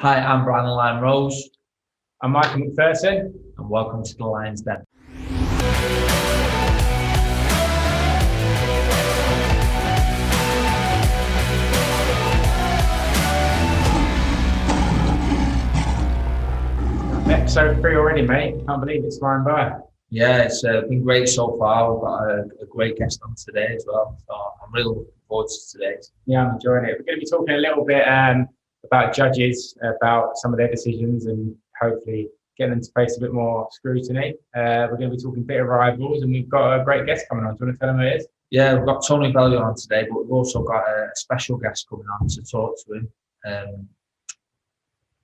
Hi, I'm Brandon Lime Rose, I'm Michael Mcpherson. and welcome to the Lions Den. Episode 3 already, mate. Can't believe it's flying by. Yeah, it's been great so far. We've got a great guest on today as well, so I'm really looking forward to today. Yeah, I'm enjoying it. We're going to be talking a little bit about judges, about some of their decisions, and hopefully getting them to face a bit more scrutiny. We're going to be talking a bit of rivals, and we've got a great guest coming on. Do you want to tell them who it is? Yeah, we've got Tony Bellew on today, but we've also got a special guest coming on to talk to him.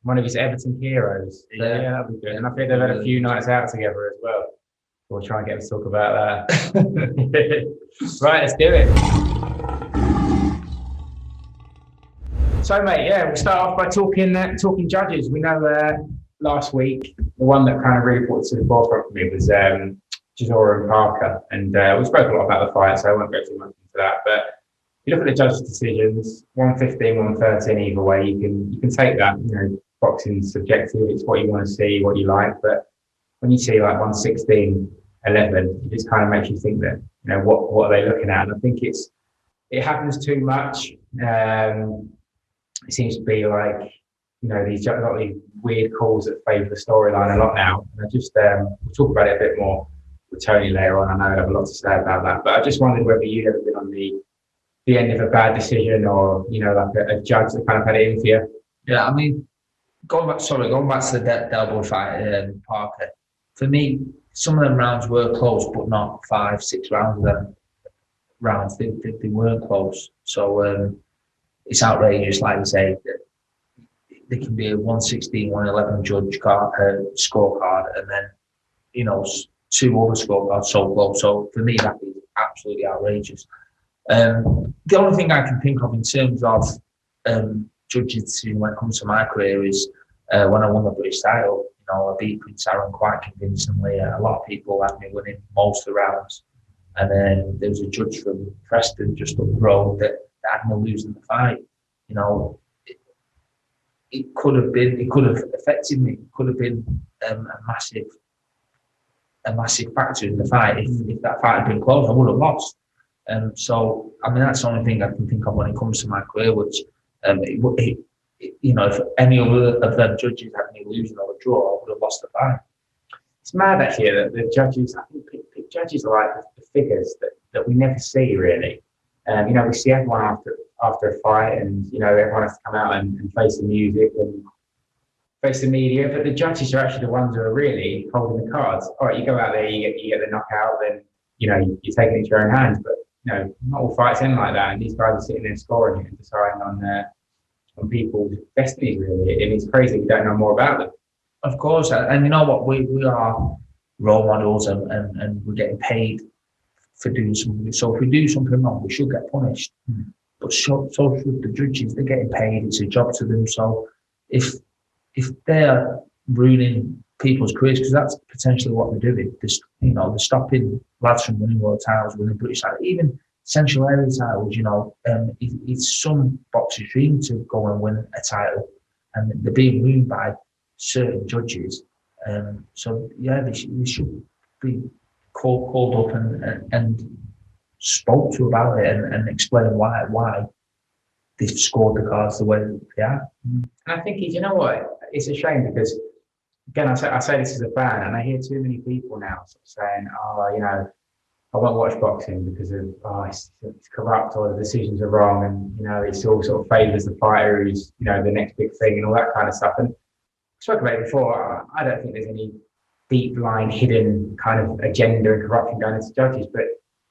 One of his Everton heroes. Yeah. That'll be good. And I think they've had a few nights out together as well. We'll try and get them to talk about that. Right, let's do it. So, mate, we'll start off by talking judges. We know last week, the one that kind of really brought it to the forefront for me was Chisora and Parker. And we spoke a lot about the fight, so I won't go too much into that. But if you look at the judges' decisions, 115, 113 either way, you can take that. You know, boxing's subjective, it's what you want to see, what you like. But when you see like 116, 11, it just kind of makes you think that, you know, what are they looking at? And I think it happens too much. It seems to be like, you know, a lot of these weird calls that favour the storyline a lot now. And I just, we'll talk about it a bit more with Tony later on. I know I have a lot to say about that. But I just wondered whether you'd ever been on the end of a bad decision, or, you know, like a judge that kind of had it in for you. Yeah, I mean, going back to the Delboy fight, Parker, for me, some of them rounds were close, but not 5-6 rounds of them rounds. They weren't close. So it's outrageous, like you say, that there can be a 116, 111 judge scorecard, and then, you know, 2 other scorecards so close. So for me, that is absolutely outrageous. The only thing I can think of in terms of judges' decision when it comes to my career is when I won the British title. You know, I beat Prince Aaron quite convincingly. A lot of people had me winning most of the rounds, and then there was a judge from Preston just up the road that had me losing the fight. You know, it could have affected me. It could have been a massive factor in the fight. If that fight had been close, I would have lost. So I mean, that's the only thing I can think of when it comes to my career, which you know, if any other of them judges had me losing or a draw, I would have lost the fight. It's mad actually that the judges, I think judges are like the figures that we never see really. You know, we see everyone after a fight, and, you know, everyone has to come out and face the music and face the media, but the judges are actually the ones who are really holding the cards. All right, you go out there, you get the knockout, then, you know, you're taking it into your own hands, but, you know, not all fights end like that, and these guys are sitting there scoring and deciding on people's destinies, really, and it's crazy we don't know more about them. Of course, and you know what, we are role models, and we're getting paid for doing something. So if we do something wrong, we should get punished. But so should the judges. They're getting paid. It's a job to them. So if they're ruining people's careers, because that's potentially what they're doing, they're stopping lads from winning world titles, winning British titles, even Central Area titles. You know, it's some boxers' dream to go and win a title, and they're being ruined by certain judges. So yeah, they should be called up and spoke to about it, and explain why they've scored the cards the way they are. And I think, you know what, it's a shame because, again, I say this as a fan, and I hear too many people now sort of saying, oh, you know, I won't watch boxing because of it's corrupt, or the decisions are wrong, and, you know, it all sort of favours the fighter who's, you know, the next big thing and all that kind of stuff. And I spoke about it before. I don't think there's any deep line hidden kind of agenda and corruption going into judges, but,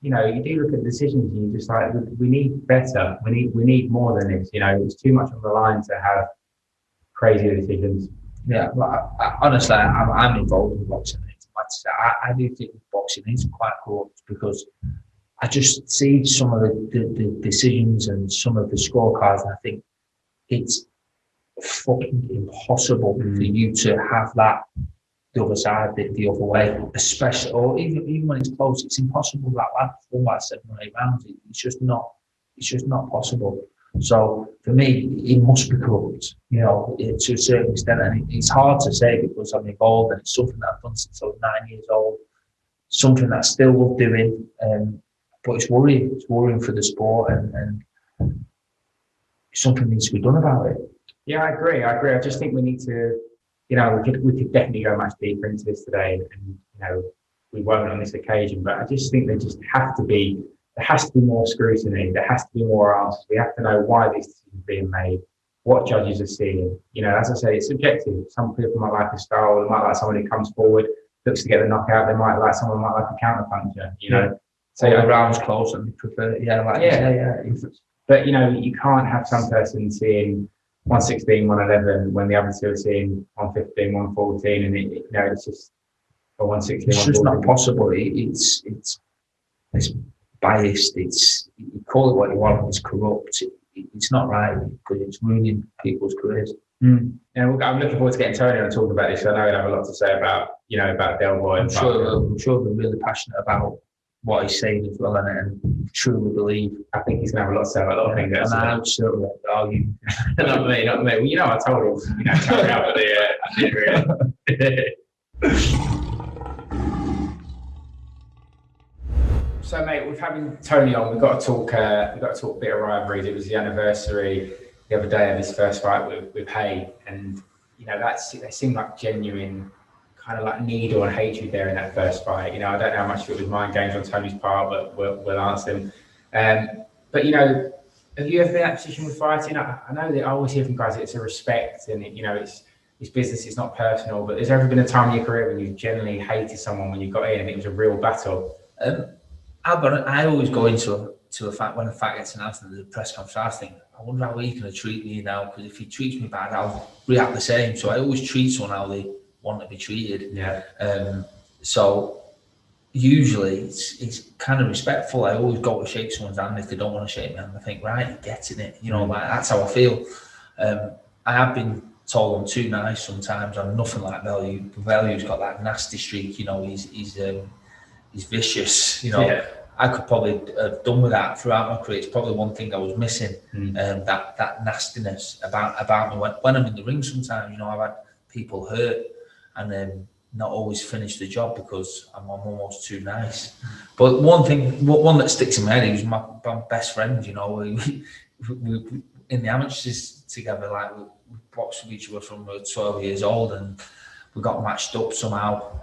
you know, you do look at the decisions and you're just like, we need better. We need more than this. You know, it's too much on the line to have crazy decisions. Yeah, well, honestly, I'm involved in boxing. Like I do think boxing is quite corrupt, because I just see some of the decisions and some of the scorecards, and I think it's fucking impossible for you to have that the other side, the other way, especially, or even when it's close, it's impossible that lad for like 7 or 8 rounds. It's just not possible. So for me, he must be corrupt, you know, to a certain extent. And it's hard to say because I'm involved and it's something that I've done since I was 9 years old, something that I still love doing. But it's worrying. It's worrying for the sport, and something needs to be done about it. Yeah, I agree. I just think we need to, we could definitely go much deeper into this today, and we won't on this occasion. But I just think there has to be more scrutiny. There has to be more answers. We have to know why these decisions are being made, what judges are seeing. As I say, it's subjective. Some people might like a style. They might like someone who comes forward, looks to get the knockout. They might like someone might like a counter puncher. So the rounds close and they prefer, But you can't have some person seeing 116, 111 when the other two are seeing 115, 114, and it's just or 116. It's just not possible. It's biased. You call it what you want. It's corrupt. It's not right because it's ruining people's careers. Yeah, I'm looking forward to getting Tony on and talking about this. I know he'll have a lot to say about Delboy. I'm sure they're really passionate about what he's saying as well, and truly believe. I think he's going to have a lot to say about a lot of things. And I would certainly argue. Not me. Well, I told him, carry out with the. So, mate, with having Tony on, we've got to talk. We've got to talk a bit of rivalries. It was the anniversary the other day of his first fight with Hay, and they seemed like genuine kind of like needle and hatred there in that first fight. I don't know how much of it was mind games on Tony's part, but we'll ask him. But have you ever been in that position with fighting? I know that I always hear from guys that it's a respect and it's business, it's not personal. But has there ever been a time in your career when you generally hated someone when you got in and it was a real battle? I always go into a fight when a fight gets announced in the press conference. I think, I wonder how he's going to treat me now, because if he treats me bad, I'll react the same. So I always treat someone how they want to be treated. Yeah. So usually it's kind of respectful. I always go to shake someone's hand if they don't want to shake my hand. I think, right, you're getting it. Like that's how I feel. I have been told I'm too nice sometimes. I'm nothing like Bellew. Bellew's got that nasty streak. He's vicious. I could probably have done with that throughout my career. It's probably one thing I was missing. That nastiness about me when I'm in the ring. Sometimes I've had people hurt and then not always finish the job because I'm almost too nice. But one that sticks in my head, he was my best friend. We in the amateurs together, like we boxed with each other from we were 12 years old, and we got matched up somehow.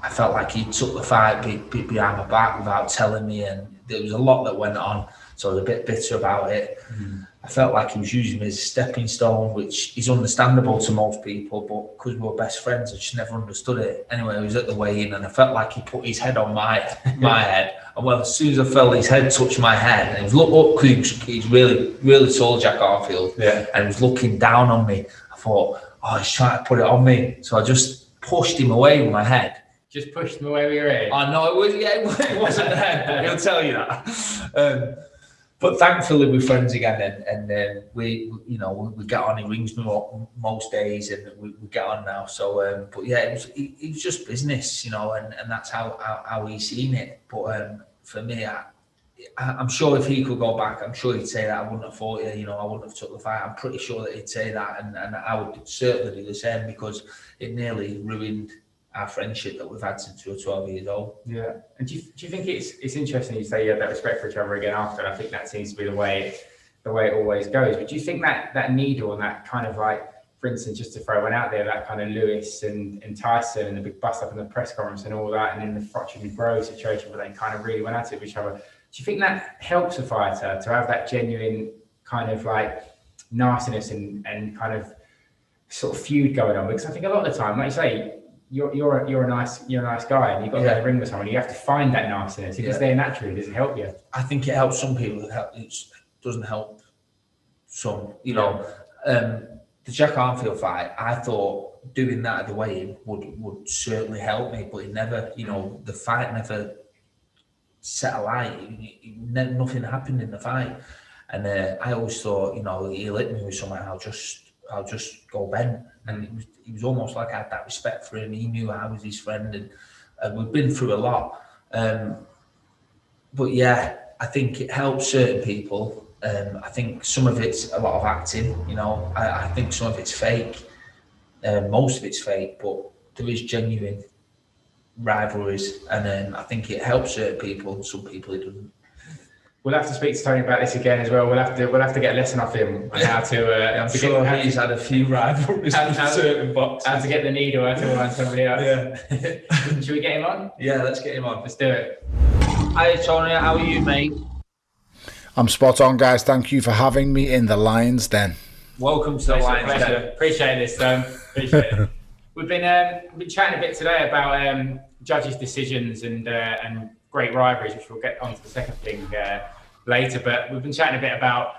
I felt like he took the fight behind my back without telling me, and there was a lot that went on, so I was a bit bitter about it. I felt like he was using me as a stepping stone, which is understandable to most people, but because we were best friends, I just never understood it. Anyway, I was at the weigh-in, and I felt like he put his head on my head, and as soon as I felt his head touch my head, and he was looked up because he's really, really tall, Jack Arfield, and he was looking down on me. I thought, he's trying to put it on me, so I just pushed him away with my head. Just pushed him away with your head? I know, it wasn't the head, he'll tell you that. But thankfully we're friends again, and we get on. He rings me up most days, and we get on now. So, but yeah, it was just business, and that's how he's seen it. But for me, I'm sure if he could go back, I'm sure he'd say that I wouldn't have fought you. I wouldn't have took the fight. I'm pretty sure that he'd say that, and I would certainly do the same, because it nearly ruined our friendship that we've had since we were 12 years old. Yeah. And do you think it's interesting you say you had that respect for each other again after? And I think that seems to be the way it always goes. But do you think that needle and that kind of, like, for instance, just to throw one out there, that kind of Lewis and Tyson and the big bust up in the press conference and all that, and then the Frotchin and Bro situation where they kind of really went at it with each other. Do you think that helps a fighter to have that genuine kind of like nastiness and kind of sort of feud going on? Because I think a lot of the time, like you say, you're a nice guy, and you've got to go to the ring with someone. You have to find that nastiness. If it's there naturally, does it help you? I think it helps some people. It doesn't help some. The Jack Arfield fight, I thought doing that at the weigh-in would certainly help me, but it never. The fight never set alight. Nothing happened in the fight, and I always thought, he'll hit me with something. I'll just go bent. And it was almost like I had that respect for him. He knew I was his friend, and we've been through a lot. But yeah, I think it helps certain people, I think some of it's a lot of acting. I think some of it's fake. Most of it's fake, but there is genuine rivalries, and I think it helps certain people. Some people it doesn't. We'll have to speak to Tony about this again as well. We'll have to get a lesson off him on how to. I'm sure he's had a few rivalries with certain boxes. How to get the needle out to around somebody else. Yeah. Should we get him on? Yeah, let's get him on. Let's do it. Hi Tony, how are you, mate? I'm spot on, guys. Thank you for having me in the Lions Den. Welcome to the Lions Den. Appreciate this, Appreciate it. We've been chatting a bit today about judges' decisions and great rivalries, which we'll get onto the second thing later. But we've been chatting a bit about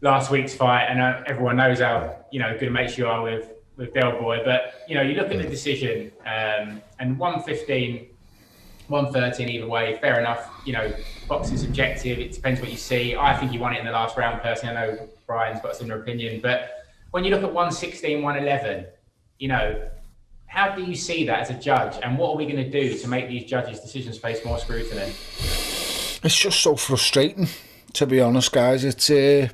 last week's fight, and everyone knows how good mates you are with Del Boy. But you look at the decision, and 115. 113 either way, fair enough. Boxing's subjective. It depends what you see. I think he won it in the last round, personally. I know Brian's got a similar opinion. But when you look at 116, 111, how do you see that as a judge? And what are we going to do to make these judges' decisions face more scrutiny? It's just so frustrating, to be honest, guys. It's a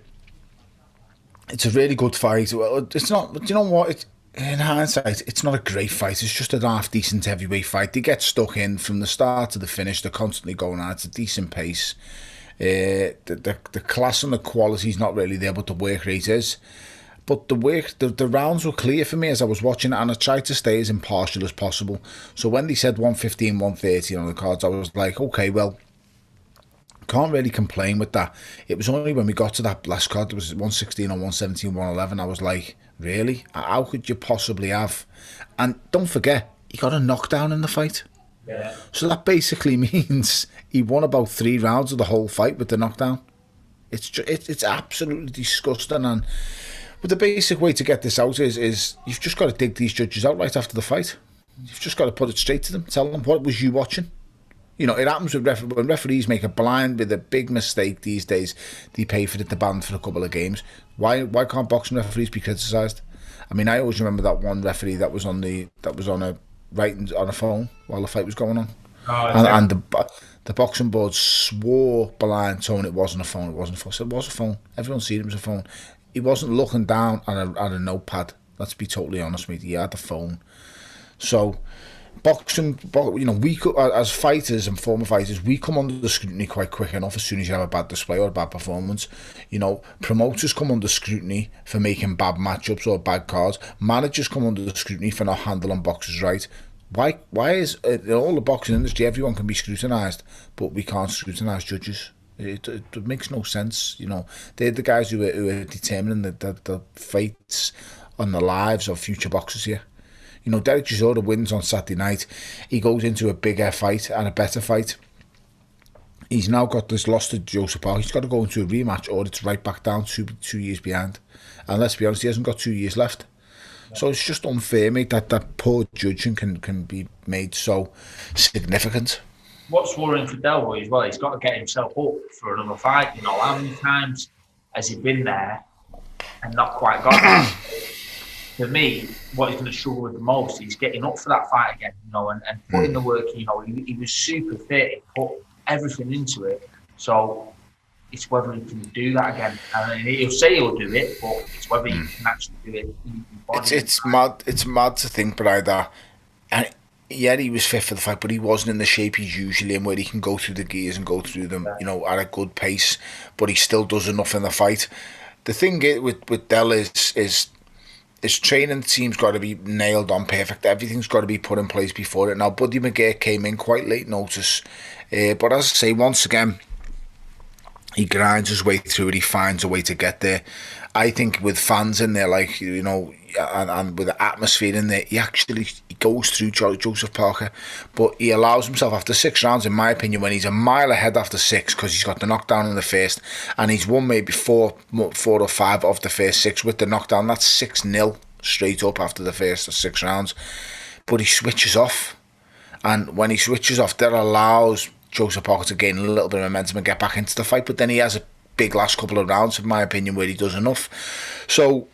really good fight. Well, it's not. Do you know what? In hindsight, it's not a great fight. It's just a half-decent heavyweight fight. They get stuck in from the start to the finish. They're constantly going at it. It's a decent pace. The class and the quality is not really there, but the work rate is. But the rounds were clear for me as I was watching it, and I tried to stay as impartial as possible. So when they said 115, 130 on the cards, I was like, okay, well, can't really complain with that. It was only when we got to that last card, it was 116 or 117, 111, I was like, really? How could you possibly have? And don't forget, he got a knockdown in the fight. Yeah. So that basically means he won about 3 rounds of the whole fight with the knockdown. It's absolutely disgusting. And but the basic way to get this out is you've just got to dig these judges out right after the fight. You've just got to put it straight to them. Tell them, what was you watching? It happens with when referees make a blind with a big mistake these days. They pay for it to ban for a couple of games. Why can't boxing referees be criticised? I mean, I always remember that one referee that was on a phone while the fight was going on, and the boxing board swore blind tone it wasn't a phone. It wasn't a phone. So it was a phone. Everyone seen it was a phone. He wasn't looking down at a notepad. Let's be totally honest, mate. He had the phone. So. Boxing, we as fighters and former fighters, we come under the scrutiny quite quick enough as soon as you have a bad display or a bad performance. Promoters come under scrutiny for making bad matchups or bad cards. Managers come under the scrutiny for not handling boxers right. Why is in all the boxing industry everyone can be scrutinised, but we can't scrutinise judges? It makes no sense. They're the guys who are determining the fates on the lives of future boxers here. Derek Chisora wins on Saturday night. He goes into a bigger fight and a better fight. He's now got this loss to Joseph Park. He's got to go into a rematch or it's right back down 2 years behind. And let's be honest, he hasn't got 2 years left. So it's just unfair, mate, that poor judging can be made so significant. What's worrying for Del Boy as well, he's got to get himself up for another fight. How many times has he been there and not quite got there? For me, what he's going to struggle with the most is getting up for that fight again, and putting the work. He was super fit, he put everything into it. So it's whether he can do that again. And he'll say he'll do it, but it's whether he can actually do it. It's mad. It's mad to think, that. And yeah, he was fit for the fight, but he wasn't in the shape he's usually in, where he can go through the gears and go through them, at a good pace. But he still does enough in the fight. The thing with Del is. His training team's got to be nailed on perfect. Everything's got to be put in place before it. Now, Buddy McGeer came in quite late notice. But as I say, once again, he grinds his way through it. He finds a way to get there. I think with fans in there, and with the atmosphere in there, he goes through Joseph Parker. But he allows himself after 6 rounds, in my opinion, when he's a mile ahead after 6, because he's got the knockdown in the first, and he's won maybe 4 or 5 of the first 6 with the knockdown. That's 6-0 straight up after the first 6 rounds. But he switches off. And when he switches off, that allows Joseph Parker to gain a little bit of momentum and get back into the fight. But then he has a big last couple of rounds, in my opinion, where he does enough. So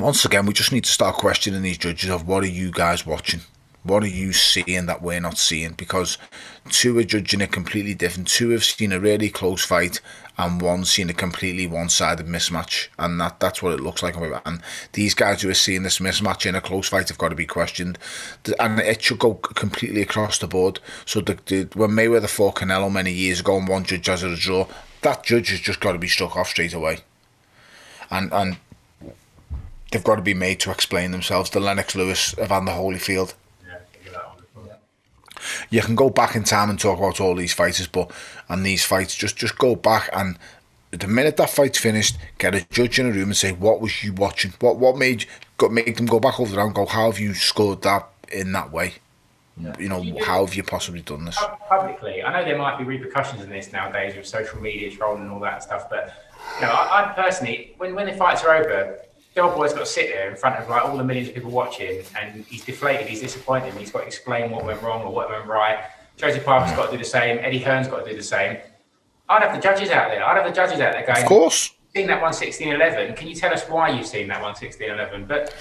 once again, we just need to start questioning these judges of, what are you guys watching? What are you seeing that we're not seeing? Because two are judging it completely different. Two have seen a really close fight, and one's seen a completely one-sided mismatch, and that's what it looks like. And these guys who are seeing this mismatch in a close fight have got to be questioned, and it should go completely across the board. So when Mayweather fought Canelo many years ago, and one judge has a draw, that judge has just got to be struck off straight away, and they've got to be made to explain themselves. The Lennox Lewis, Evander Holyfield. You can go back in time and talk about all these fighters, and these fights, just go back, and the minute that fight's finished, get a judge in a room and say, what was you watching? What make them go back over the round and go, how have you scored that in that way? Yeah. How have you possibly done this? Publicly, I know there might be repercussions in this nowadays with social media trolling and all that stuff, but I personally, when the fights are over, the old boy's got to sit there in front of all the millions of people watching, and he's deflated, he's disappointed, and he's got to explain what went wrong or what went right. Josie Parker's got to do the same. Eddie Hearn's got to do the same. I'd have the judges out there. Going, of course. Seen that 116.11. Can you tell us why you've seen that 116.11? But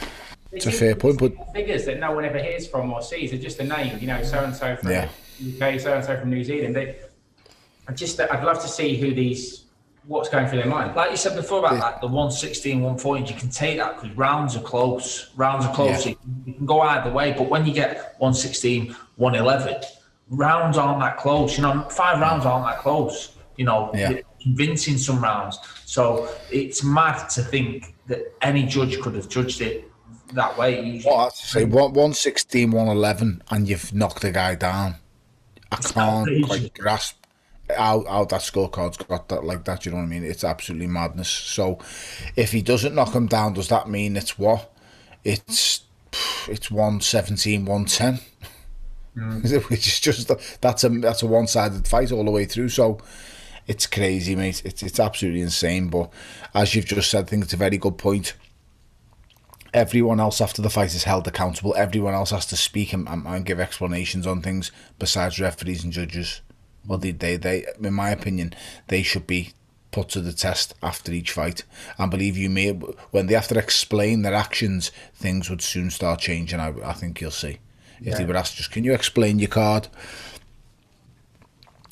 it's a fair point, but figures that no one ever hears from or sees are just a name. So and so from the UK, so and so from New Zealand. I'd love to see what's going through their mind. Like you said before about like the 116, 140, you can take that because rounds are close. Yeah. So you can go either way. But when you get 116, 111, rounds aren't that close. 5 rounds aren't that close. Convincing some rounds. So it's mad to think that any judge could have judged it that way. Well, I have to say 116, 111, and you've knocked the guy down. I can't quite grasp how that scorecard's got that like that. You know what I mean? It's absolutely madness. So if he doesn't knock him down, does that mean it's what? It's 117, 110. Which is just that's a one-sided fight all the way through. So it's crazy, mate. It's absolutely insane. But as you've just said, I think it's a very good point. Everyone else after the fight is held accountable. Everyone else has to speak and give explanations on things besides referees and judges. Well, they, in my opinion, they should be put to the test after each fight. And believe you me, when they have to explain their actions, things would soon start changing. I think you'll see. If they were asked, just can you explain your card?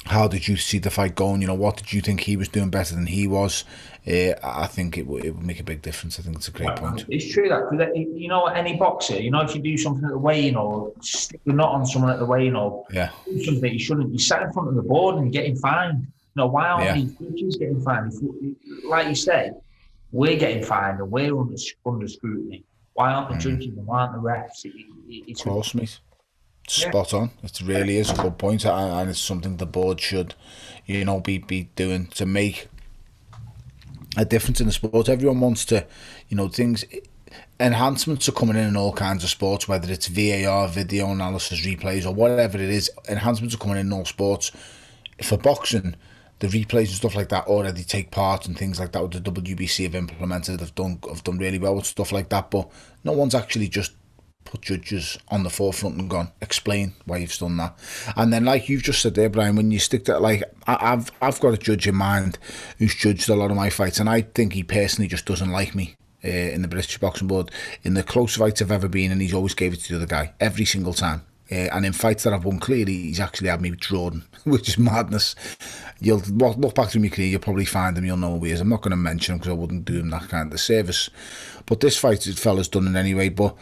How did you see the fight going? What did you think he was doing better than he was? I think it would make a big difference. I think it's a great point. It's true that, because any boxer, if you do something at the weigh-in or stick the knot on someone at the weigh-in or do something you shouldn't, you sat in front of the board and getting fined. Why aren't these judges getting fined? Like you say, we're getting fined and we're under scrutiny. Why aren't the judges and why aren't the refs? Of course, mate. Spot on. It really is a good point, and it's something the board should, be doing to make a difference in the sport. Everyone wants to, enhancements are coming in all kinds of sports, whether it's VAR, video analysis, replays, or whatever it is. Enhancements are coming in all sports. For boxing, the replays and stuff like that already take part and things like that. What the WBC have implemented, have done really well with stuff like that. But no one's actually just put judges on the forefront and gone, explain why you've done that. And then, like you've just said there, Brian, when you stick to I've got a judge in mind who's judged a lot of my fights, and I think he personally just doesn't like me in the British Boxing Board. In the close fights I've ever been in, he's always gave it to the other guy every single time. And in fights that I've won clearly, he's actually had me drawn, which is madness. You'll look back through my career, you'll probably find him, you'll know who he is. I'm not going to mention him because I wouldn't do him that kind of service. But this fight, this fella's done it anyway. But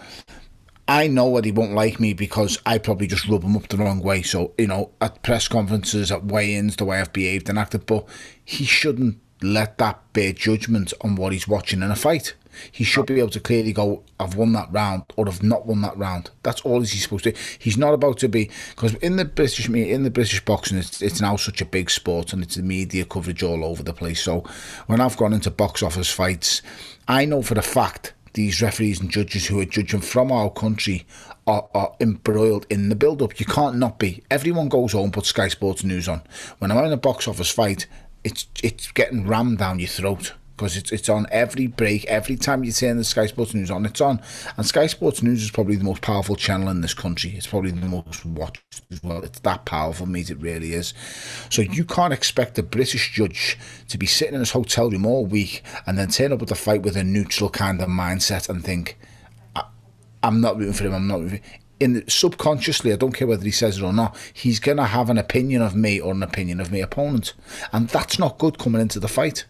I know that he won't like me because I probably just rub him up the wrong way. So, at press conferences, at weigh-ins, the way I've behaved and acted. But he shouldn't let that bear judgment on what he's watching in a fight. He should be able to clearly go, I've won that round or I've not won that round. That's all he's supposed to do. He's not about to be, because in the British boxing, it's now such a big sport and it's the media coverage all over the place. So when I've gone into box office fights, I know for a fact these referees and judges who are judging from our country are embroiled in the build-up. You can't not be. Everyone goes home, puts Sky Sports News on. When I'm in a box office fight, it's getting rammed down your throat. Because it's on every break, every time you turn the Sky Sports News on, it's on. And Sky Sports News is probably the most powerful channel in this country. It's probably the most watched as well. It's that powerful, mate, it really is. So you can't expect a British judge to be sitting in his hotel room all week and then turn up at the fight with a neutral kind of mindset and think, I'm not rooting for him, I'm not rooting for him. subconsciously, I don't care whether he says it or not, he's going to have an opinion of me or an opinion of my opponent. And that's not good coming into the fight.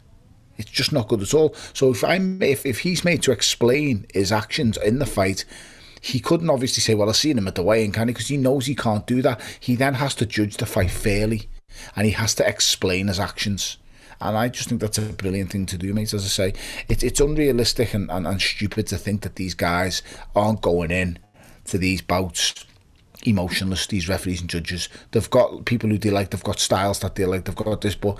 It's just not good at all. So if he's made to explain his actions in the fight, he couldn't obviously say, well, I've seen him at the weigh-in, can he? Because he knows he can't do that. He then has to judge the fight fairly, and he has to explain his actions. And I just think that's a brilliant thing to do, mate. As I say, it's unrealistic and stupid to think that these guys aren't going in to these bouts emotionless, these referees and judges. They've got people who they like, they've got styles that they like, they've got this, but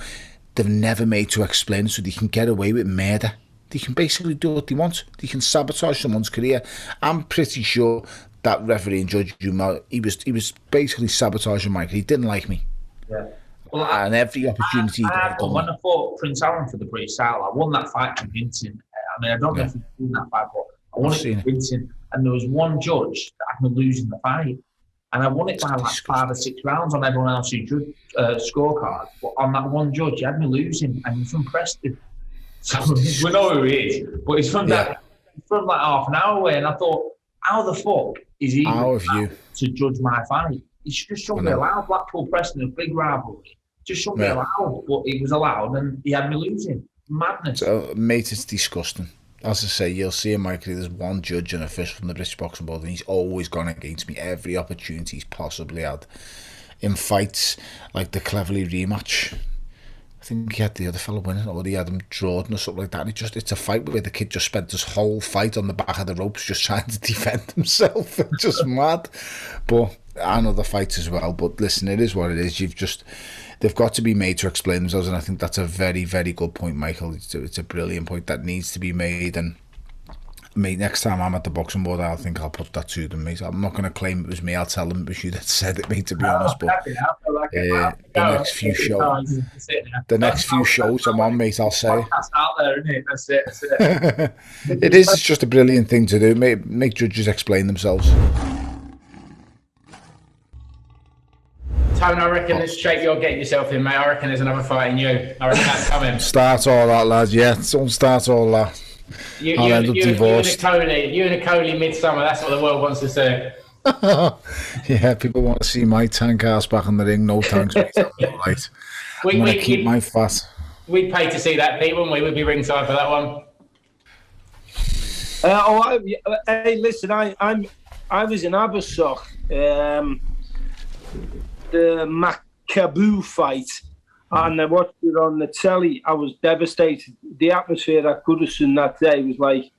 they've never made to explain it so they can get away with murder. They can basically do what they want. They can sabotage someone's career. I'm pretty sure that referee and judge, he was basically sabotaging Michael. He didn't like me. Yeah. Well, and every opportunity when I fought Prince Aaron for the British title, I won that fight convincing. I mean, I don't know if you've seen that fight, but I won it convincing. And there was one judge that had me losing the fight. And I won it by like 5 or 6 rounds on everyone else's scorecard. But on that one judge, he had me losing, and he's from Preston. So we know who he is. But he's from like half an hour away. And I thought, how the fuck is he to judge my fight? It just shouldn't be allowed. Blackpool Preston, a big rivalry. Just shouldn't be allowed. But it was allowed, and he had me losing. Madness. Mate, it's disgusting. As I say, you'll see in Michael, there's one judge and official from the British Boxing Board, and he's always gone against me every opportunity he's possibly had. In fights like the Cleverly rematch, I think he had the other fellow winning, or he had him drawing or something like that. And it's a fight where the kid just spent his whole fight on the back of the ropes just trying to defend himself. Just mad. But and other fights as well. But listen, it is what it is. They've got to be made to explain themselves, and I think that's a very, very good point, Michael. It's a brilliant point that needs to be made. And mate, next time I'm at the boxing board, I think I'll put that to them, mate. I'm not going to claim it was me. I'll tell them it was you that said it, mate, to be honest. But the next few shows I'm on, mate, I'll say. That's out there, isn't it? That's it. It is. It's just a brilliant thing to do. Make judges explain themselves. Tone, I reckon this shape you're getting yourself in, mate. I reckon there's another fight in you. I reckon that's coming. Start all that, lads. Yeah, don't start all that. I'll end up divorced. You and a Coley midsummer. That's what the world wants to see. Yeah, people want to see my tank ass back in the ring. No thanks, mate. Right. I'm going to keep my fat. We'd pay to see that, Pete, wouldn't we? We'd be ringside for that one. Hey, listen, I was in Abersoch. The Macaboo fight, and I watched it on the telly. I was devastated. The atmosphere at Goodison that day was like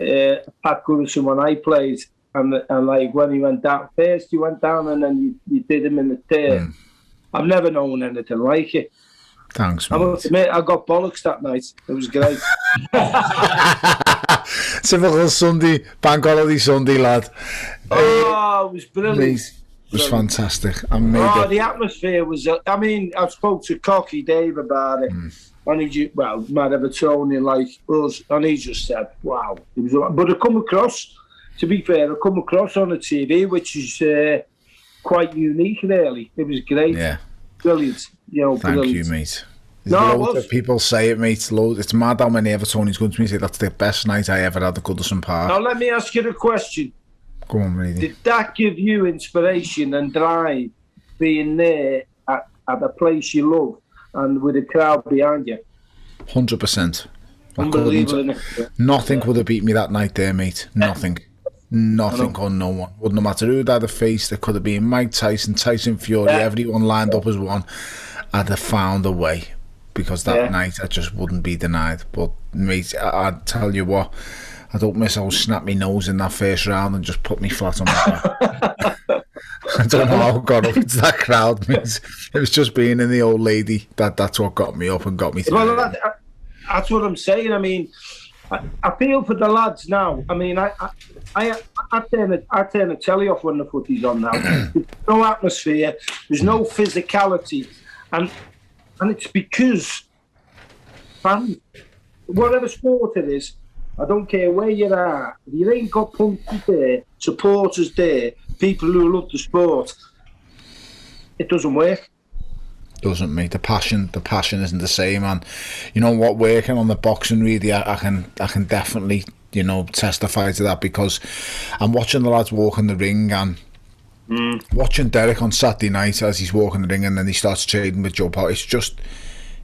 at Goodison when I played, and like when he went down first, you went down, and then you did him in the tail. I've never known anything like it. Thanks, I must admit, I got bollocks that night. It was great. Typical Sunday, bank holiday Sunday, lad. Oh, it was brilliant. It was fantastic. The atmosphere was. I mean, I spoke to Cocky Dave about it, and he Matt Evertonian like us, and he just said, "Wow." It was, but I come across, to be fair, I come across on the TV, which is quite unique. Really, it was great. Yeah, brilliant. Thank you, mate. Loads of people say it, mate. It's mad how many Evertonians come to me and say that's the best night I ever had at Goodison Park. Now let me ask you a question. Go on, really. Did that give you inspiration and drive being there at a place you love and with a crowd behind you? 100%. Unbelievable. Nothing would have beat me that night there, mate. Nothing. Nothing or no one. Wouldn't matter who I'd have faced. It could have been Mike Tyson, Tyson Fury, everyone lined up as one. I'd have found a way because that night I just wouldn't be denied. But, mate, I'd tell you what, I don't miss how snap my nose in that first round and just put me flat on my back. I don't know how I got up into that crowd, mate. It was just being in the old lady that's what got me up and got me through. Well, that's what I'm saying. I mean, I feel for the lads now. I mean, I turn the telly off when the footy's on now. There's no atmosphere. There's no physicality, and it's because fans, whatever sport it is, I don't care where you are, if you ain't got punches there, supporters there, people who love the sport, it doesn't work. Doesn't, mate. The passion isn't the same, and you know what? Working on the boxing, really, I can definitely testify to that, because I'm watching the lads walk in the ring, and watching Derek on Saturday night as he's walking the ring, and then he starts trading with Joe Power.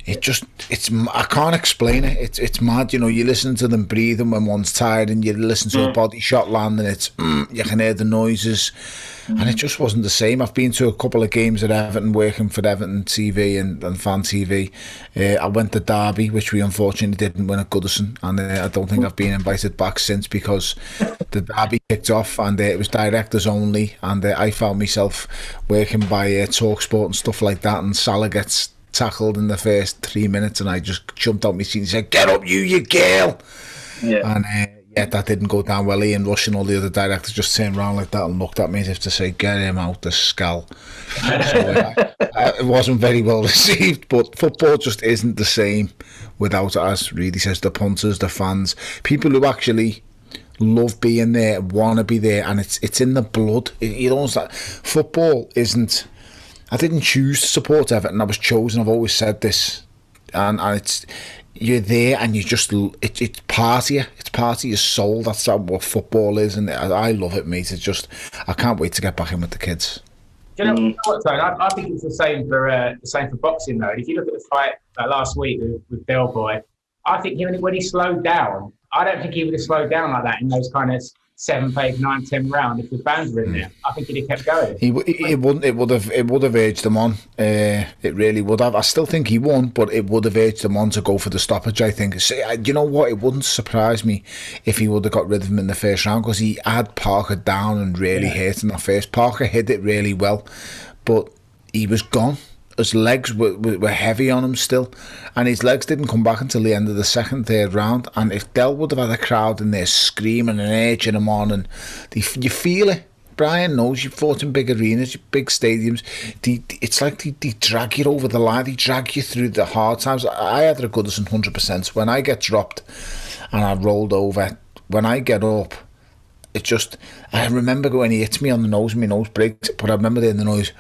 I can't explain it. It's mad. You listen to them breathing when one's tired, and you listen to a body shot land, and you can hear the noises, and it just wasn't the same. I've been to a couple of games at Everton, working for Everton TV and Fan TV. I went to Derby, which we unfortunately didn't win at Goodison, and I don't think I've been invited back since, because the Derby kicked off and it was directors only, and I found myself working by TalkSport and stuff like that, and Salah gets tackled in the first 3 minutes, and I just jumped out my seat and said, "Get up, you girl!" And that didn't go down well. Ian Rush and all the other directors just turned around like that and looked at me as if to say, "Get him out, the skull." So it wasn't very well received, but football just isn't the same without, as Reedy says, the punters, the fans, people who actually love being there, want to be there, and it's in the blood. Football isn't. I didn't choose to support Everton. I was chosen. I've always said this, and it's, you're there, and you just it's part of you. It's part of your soul. That's what football is, and I love it, mate. It's just, I can't wait to get back in with the kids. Do you know what, Tony? I think it's the same for boxing, though. If you look at the fight last week with Bellew, I think when he slowed down, I don't think he would have slowed down like that in those kind of 7th, 8th, 9th, 10th round. If the bands were in there, I think he'd have kept going. It would have urged him on. It really would have. I still think he won, but it would have urged him on to go for the stoppage, I think. You know what? It wouldn't surprise me if he would have got rid of him in the first round, because he had Parker down and really hurt in that first. Parker hit it really well, but he was gone. His legs were heavy on him still, and his legs didn't come back until the end of the second, third round. And if Del would have had a crowd in there screaming and urging him on, and you feel it. Brian knows, you've fought in big arenas, big stadiums. It's like they drag you over the line. They drag you through the hard times. I had a Goodison 100%. When I get dropped and I rolled over, when I get up, it just, I remember when he hits me on the nose and my nose breaks, but I remember hearing the noise.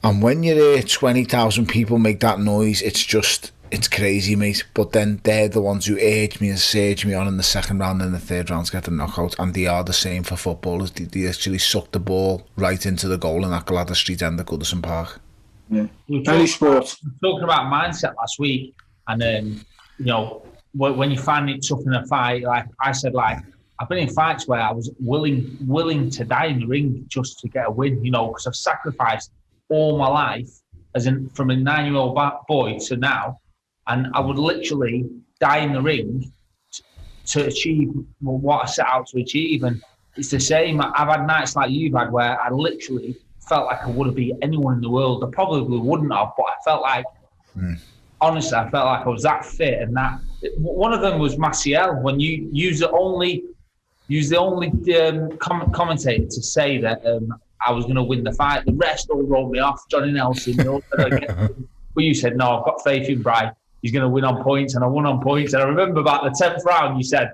And when you hear 20,000 people make that noise, it's crazy, mate. But then they're the ones who urge me and surge me on in the second round and the third round to get the knockout. And they are the same for footballers. They actually suck the ball right into the goal in that Gladys Street end at Goodison Park. Yeah. Any sport. Talking about mindset last week, and then, when you find it tough in a fight, like I said, I've been in fights where I was willing to die in the ring just to get a win, because I've sacrificed all my life, from a 9-year-old boy to now, and I would literally die in the ring to achieve what I set out to achieve. And it's the same. I've had nights like you've had where I literally felt like I would have beat anyone in the world. I probably wouldn't have, but I felt like, honestly, I felt like I was that fit. And that one of them was Maciel, when you use the only commentator to say that I was going to win the fight. The rest all wrote me off. Johnny Nelson. But you said, no, I've got faith in Brian. He's going to win on points, and I won on points. And I remember about the 10th round, you said,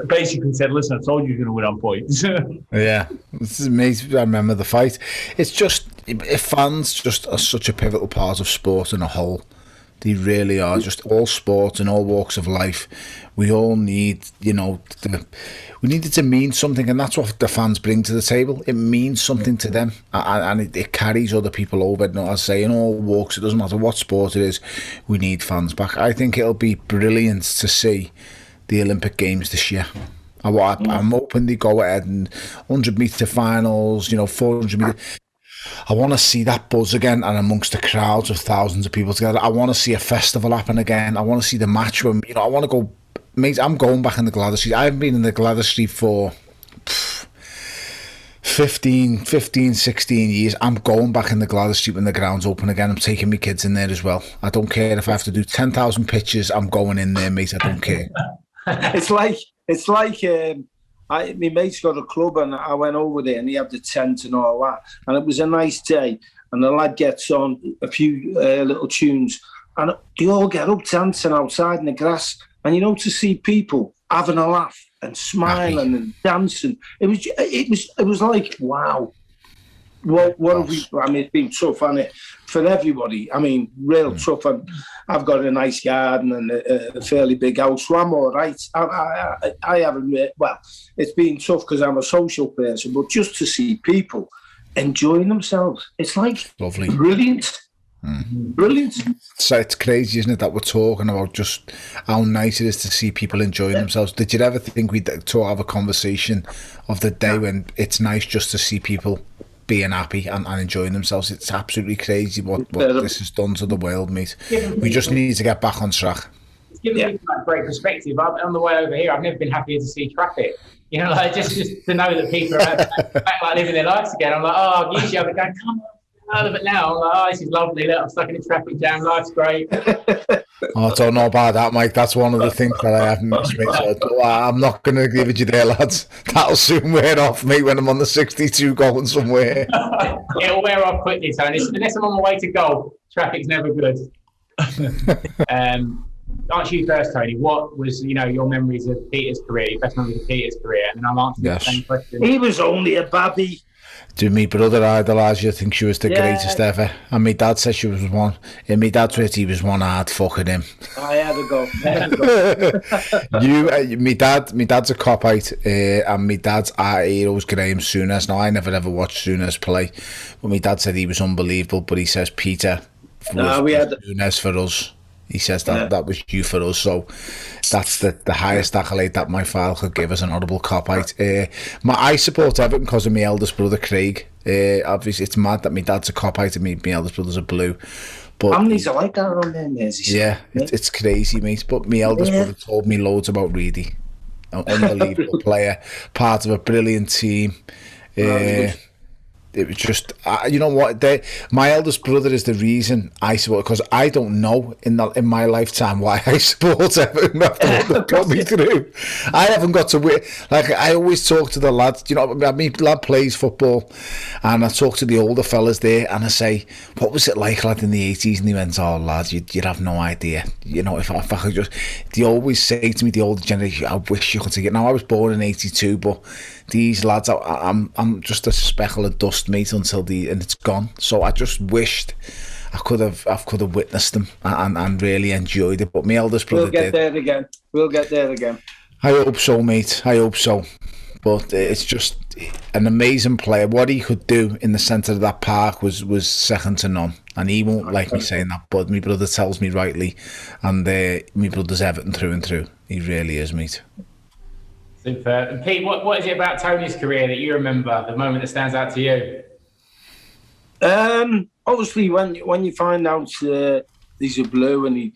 basically said, listen, I told you you're going to win on points. Yeah, this is amazing. I remember the fight. It's just, if fans just are such a pivotal part of sport in a whole. They really are. Just all sports and all walks of life. We all need, we need it to mean something, and that's what the fans bring to the table. It means something to them, and it carries other people over. I say, in all walks, it doesn't matter what sport it is, we need fans back. I think it'll be brilliant to see the Olympic Games this year. I'm hoping they go ahead and 100-metre finals, 400-metre. I want to see that buzz again, and amongst the crowds of thousands of people together. I want to see a festival happen again. I want to see the match when, I want to go, mate, I'm going back in the Gladys Street. I haven't been in the Gladys Street for 15, 16 years. I'm going back in the Gladys Street when the ground's open again. I'm taking my kids in there as well. I don't care if I have to do 10,000 pitches. I'm going in there, mate. I don't care. It's like my mate's got a club, and I went over there, and he had the tent and all that, and it was a nice day, and the lad gets on a few little tunes, and they all get up dancing outside in the grass, and to see people having a laugh and smiling and dancing, it was like, wow, what have we? I mean, it's been tough, hasn't it, for everybody? I mean, real tough. And I've got a nice garden and a fairly big house, so I'm all right. I haven't. Well, it's been tough because I'm a social person, but just to see people enjoying themselves, it's like lovely, brilliant. Brilliant. So it's crazy, isn't it, that we're talking about just how nice it is to see people enjoying themselves. Did you ever think we'd have a conversation of the day when it's nice just to see people being happy and enjoying themselves? It's absolutely crazy what this has done to the world, mate. We just need to get back on track. It's given me a great perspective. On the way over here, I've never been happier to see traffic. You know, like just to know that people are back like living their lives again. I'm like, oh, usually I'd be going, come on. But now I'm like, oh, this is lovely. Look, I'm stuck in a traffic jam. Life's great. I don't know about that, Mike. That's one of the things that I haven't missed, mate. So I'm not going to give it you there, lads. That'll soon wear off, mate, when I'm on the 62 going somewhere. It'll wear off quickly, so unless I'm on my way to golf, traffic's never good. Answer you first, Tony. What was, your memories of Peter's career, your best memories of Peter's career? And then I'll answer the same question. He was only a babby. Do my brother idolised you? Think she was the greatest ever? And my dad said she was one. In my dad's words, he was one hard fucking him. I had to go. My dad's a cop-out, and my dad's our hero was Graham Souness. Now, I never ever watched Souness play, but my dad said he was unbelievable. But he says Peter was Souness for us. He says that was you for us, so that's the highest accolade that my father could give us, an honourable cop-out. I support Everton because of my eldest brother Craig. Obviously, it's mad that my dad's a cop-out and my eldest brother's a Blue. But families are like that around there, Merseyside. Yeah, it's crazy, mate. But my eldest brother told me loads about Reedy. An unbelievable player, part of a brilliant team. It was just, you know what? My eldest brother is the reason I support, because I don't know in my lifetime why I support Everton after what they've got me through. I haven't got to win. Like, I always talk to the lads. I mean, lad plays football, and I talk to the older fellas there, and I say, "What was it like, lad, in the 80s?" And he went, "Oh, lad, you'd have no idea. If I could just." They always say to me, the older generation, "I wish you could take it." Now, I was born in '82, but these lads, I'm just a speckle of dust, mate, and it's gone. So I just wished I could have witnessed them and really enjoyed it. But my eldest brother did. We'll get there again. I hope so, mate. I hope so. But it's just an amazing player. What he could do in the centre of that park was second to none. And he won't like me saying that, but my brother tells me rightly. And my brother's Everton through and through. He really is, mate. Super. And Pete, what is it about Tony's career that you remember, the moment that stands out to you? Obviously, when you find out he's a Blue, and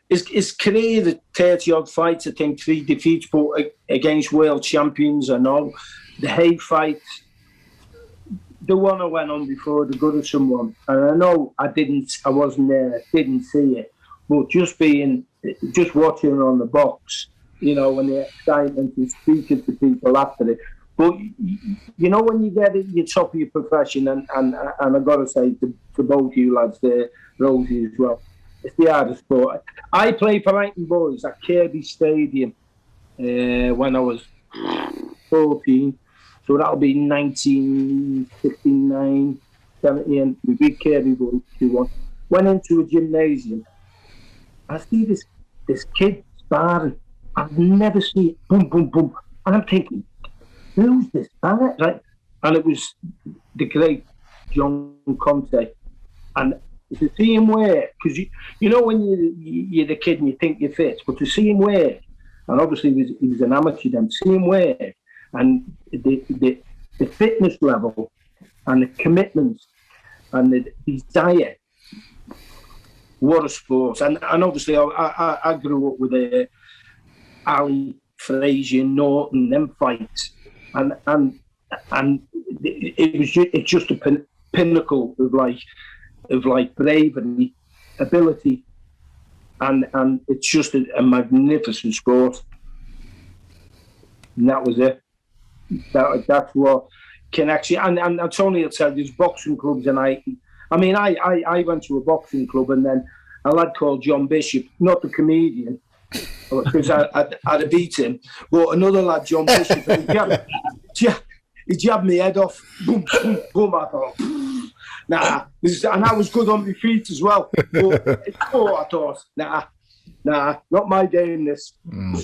his career, the 30-odd fights, I think 3 defeats, but against world champions, I know. The Hay fight, the one I went on before, the Goodison, and I know I wasn't there, didn't see it, but just watching it on the box, when the excitement and speaking to people after it. But when you get at the top of your profession, and I've got to say to both you lads there, Rosie as well, it's the hardest sport. I played for Leighton Boys at Kirby Stadium when I was 14, so that'll be 1959, 70, and we beat Kirby Boys 2-1. Went into a gymnasium. I see this kid sparring. I've never seen it. Boom, boom, boom. And I'm thinking, who's this fella? Right? And it was the great John Conte. And to see him wear, because when you're the kid and you think you're fit, but to see him wear, and obviously he was an amateur then, to see him wear, and the fitness level, and the commitment, and the desire, what a sport. And obviously I grew up with Ali, Frazier, Norton, them fights, and it's just a pinnacle of bravery, ability, and it's just a magnificent sport. And that was it. That's what can actually, and Tony will tell you, there's boxing clubs, and I went to a boxing club, and then a lad called John Bishop, not the comedian, because I'd have beat him, but another lad, John Bishop, he jabbed my head off. Boom, boom, boom. I thought, nah. And I was good on my feet as well. But I thought, nah, not my game. This. And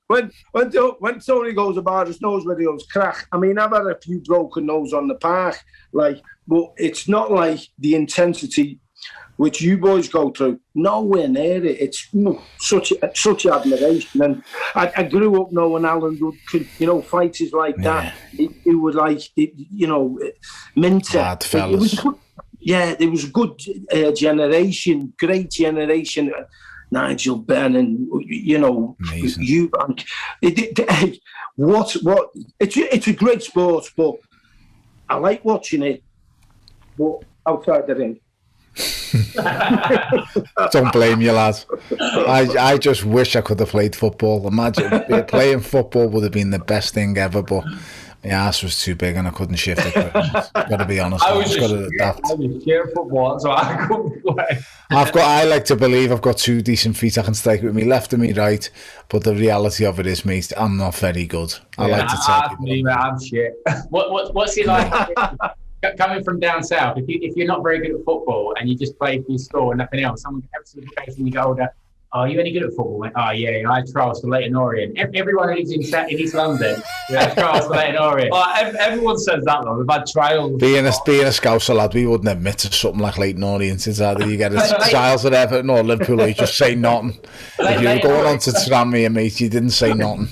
when Tony goes about his nose where he goes crack. I mean, I've had a few broken nose on the park, but it's not like the intensity which you boys go through. Nowhere near it. It's such admiration. And I grew up knowing Alan could, fighters like that. It was like, Minter. Bad fellas. There was a good generation, great generation. Nigel Benn and amazing. Eubank. It's a great sport, but I like watching it. But outside the ring. Don't blame you, lads. I just wish I could have played football. Imagine playing football would have been the best thing ever, but my ass was too big and I couldn't shift it. Got to be honest. I was scared football, so I couldn't play. I like to believe I've got two decent feet. I can strike with me left and me right, but the reality of it is, mate, I'm not very good. I like to tell people. I'm shit. What's it like? Coming from down south, if you're not very good at football and you just play for your school and nothing else, someone occasionally go older, oh, you any good at football? Like, oh yeah, I had trials for Leighton Orient. Everyone who lives in East London, had trials for Leighton Orient. Well, everyone says that though. We've had trials. Being a Scouser lad, we wouldn't admit to something like Leighton Orient. It's either you get a trials at Everton or Liverpool, or you just say nothing. If you were going on to Tranmere, mate, you didn't say nothing.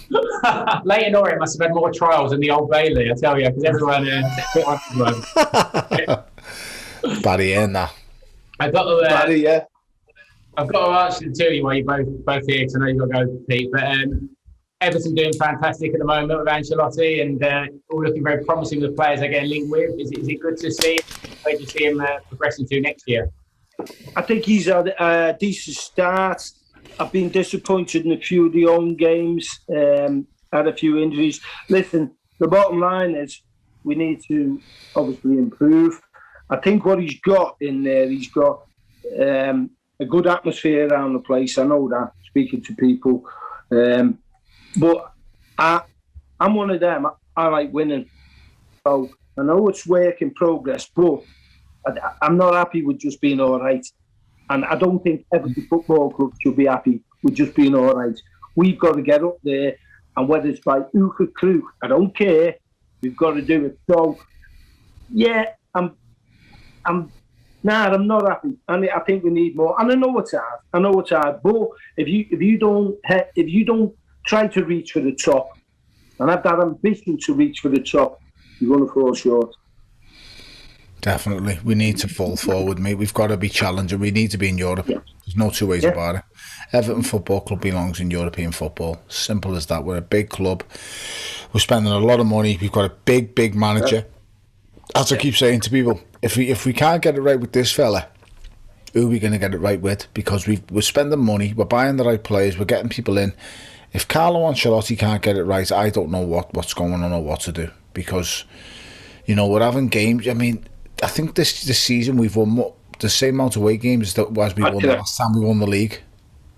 Leighton Orient must have had more trials than the Old Bailey, I tell you, because everyone. Barry in that. I've got to. Barry, yeah. I've got to ask the two of you while you're both here, because I know you've got to go, Pete. But Everton doing fantastic at the moment with Ancelotti, and all looking very promising with players they're getting linked with. Is it good to see? Where do you see him progressing to next year? I think he's had a decent start. I've been disappointed in a few of the home games. Had a few injuries. Listen, the bottom line is we need to obviously improve. I think what he's got in there, he's got a good atmosphere around the place. I know that, speaking to people. But I'm one of them. I like winning. So I know it's work in progress, but I'm not happy with just being all right. And I don't think every football club should be happy with just being all right. We've got to get up there, and whether it's by hook or crook, I don't care. We've got to do it. So, yeah, I'm not happy, and I think we need more. And I know it's hard. But if you don't try to reach for the top, and have that ambition to reach for the top, you're going to fall short. Definitely. We need to fall forward, mate. We've got to be challenging. We need to be in Europe. Yeah. There's no two ways about it. Everton Football Club belongs in European football. Simple as that. We're a big club. We're spending a lot of money. We've got a big manager. As I keep saying to people, if we can't get it right with this fella, who are we going to get it right with? Because we're spending money. We're buying the right players. We're getting people in. If Carlo Ancelotti can't get it right, I don't know what's going on or what to do. Because, we're having games. I mean, I think this season we've won the same amount of away games as we won the last time we won the league.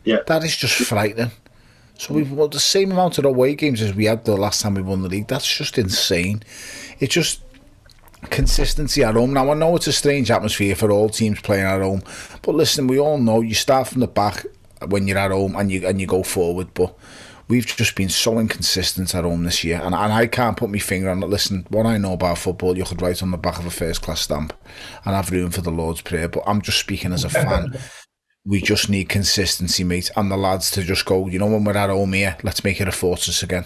Yeah, that is just frightening. So we've won the same amount of away games as we had the last time we won the league. That's just insane. It's just consistency at home. Now I know it's a strange atmosphere for all teams playing at home, but listen, we all know you start from the back when you're at home and you go forward. But we've just been so inconsistent at home this year, and I can't put my finger on it. Listen, what I know about football, you could write on the back of a first-class stamp and have room for the Lord's Prayer, but I'm just speaking as a fan. We just need consistency, mate, and the lads to just go, when we're at home here, let's make it a fortress again.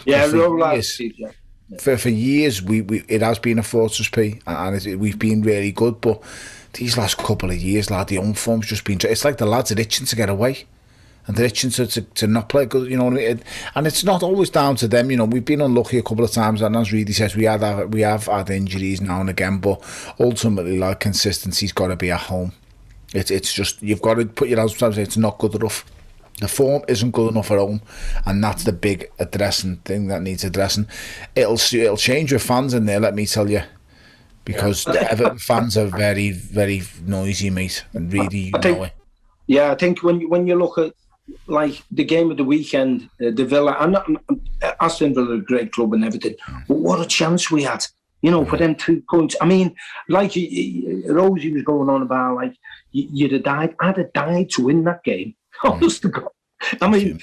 Yeah, for years, it has been a fortress, P, and we've been really good, but these last couple of years, lad, the home form's just been... It's like the lads are itching to get away. And they're itching to not play good, and it's not always down to them. We've been unlucky a couple of times, and as Reedy says, we have had injuries now and again, but ultimately, like, consistency's got to be at home. It's just, you've got to put your hands up and say it's not good enough. The form isn't good enough at home, and that's the big addressing thing that needs addressing. It'll change with fans in there, let me tell you, because the Everton fans are very, very noisy, mate, and really, know it. Yeah, I think when you look at like the game of the weekend, the Villa. Aston Villa are a great club and everything, but what a chance we had, for them 2 points. I mean, like Rosie was going on about, like you'd have died. I'd have died to win that game. Honest to God. I mean,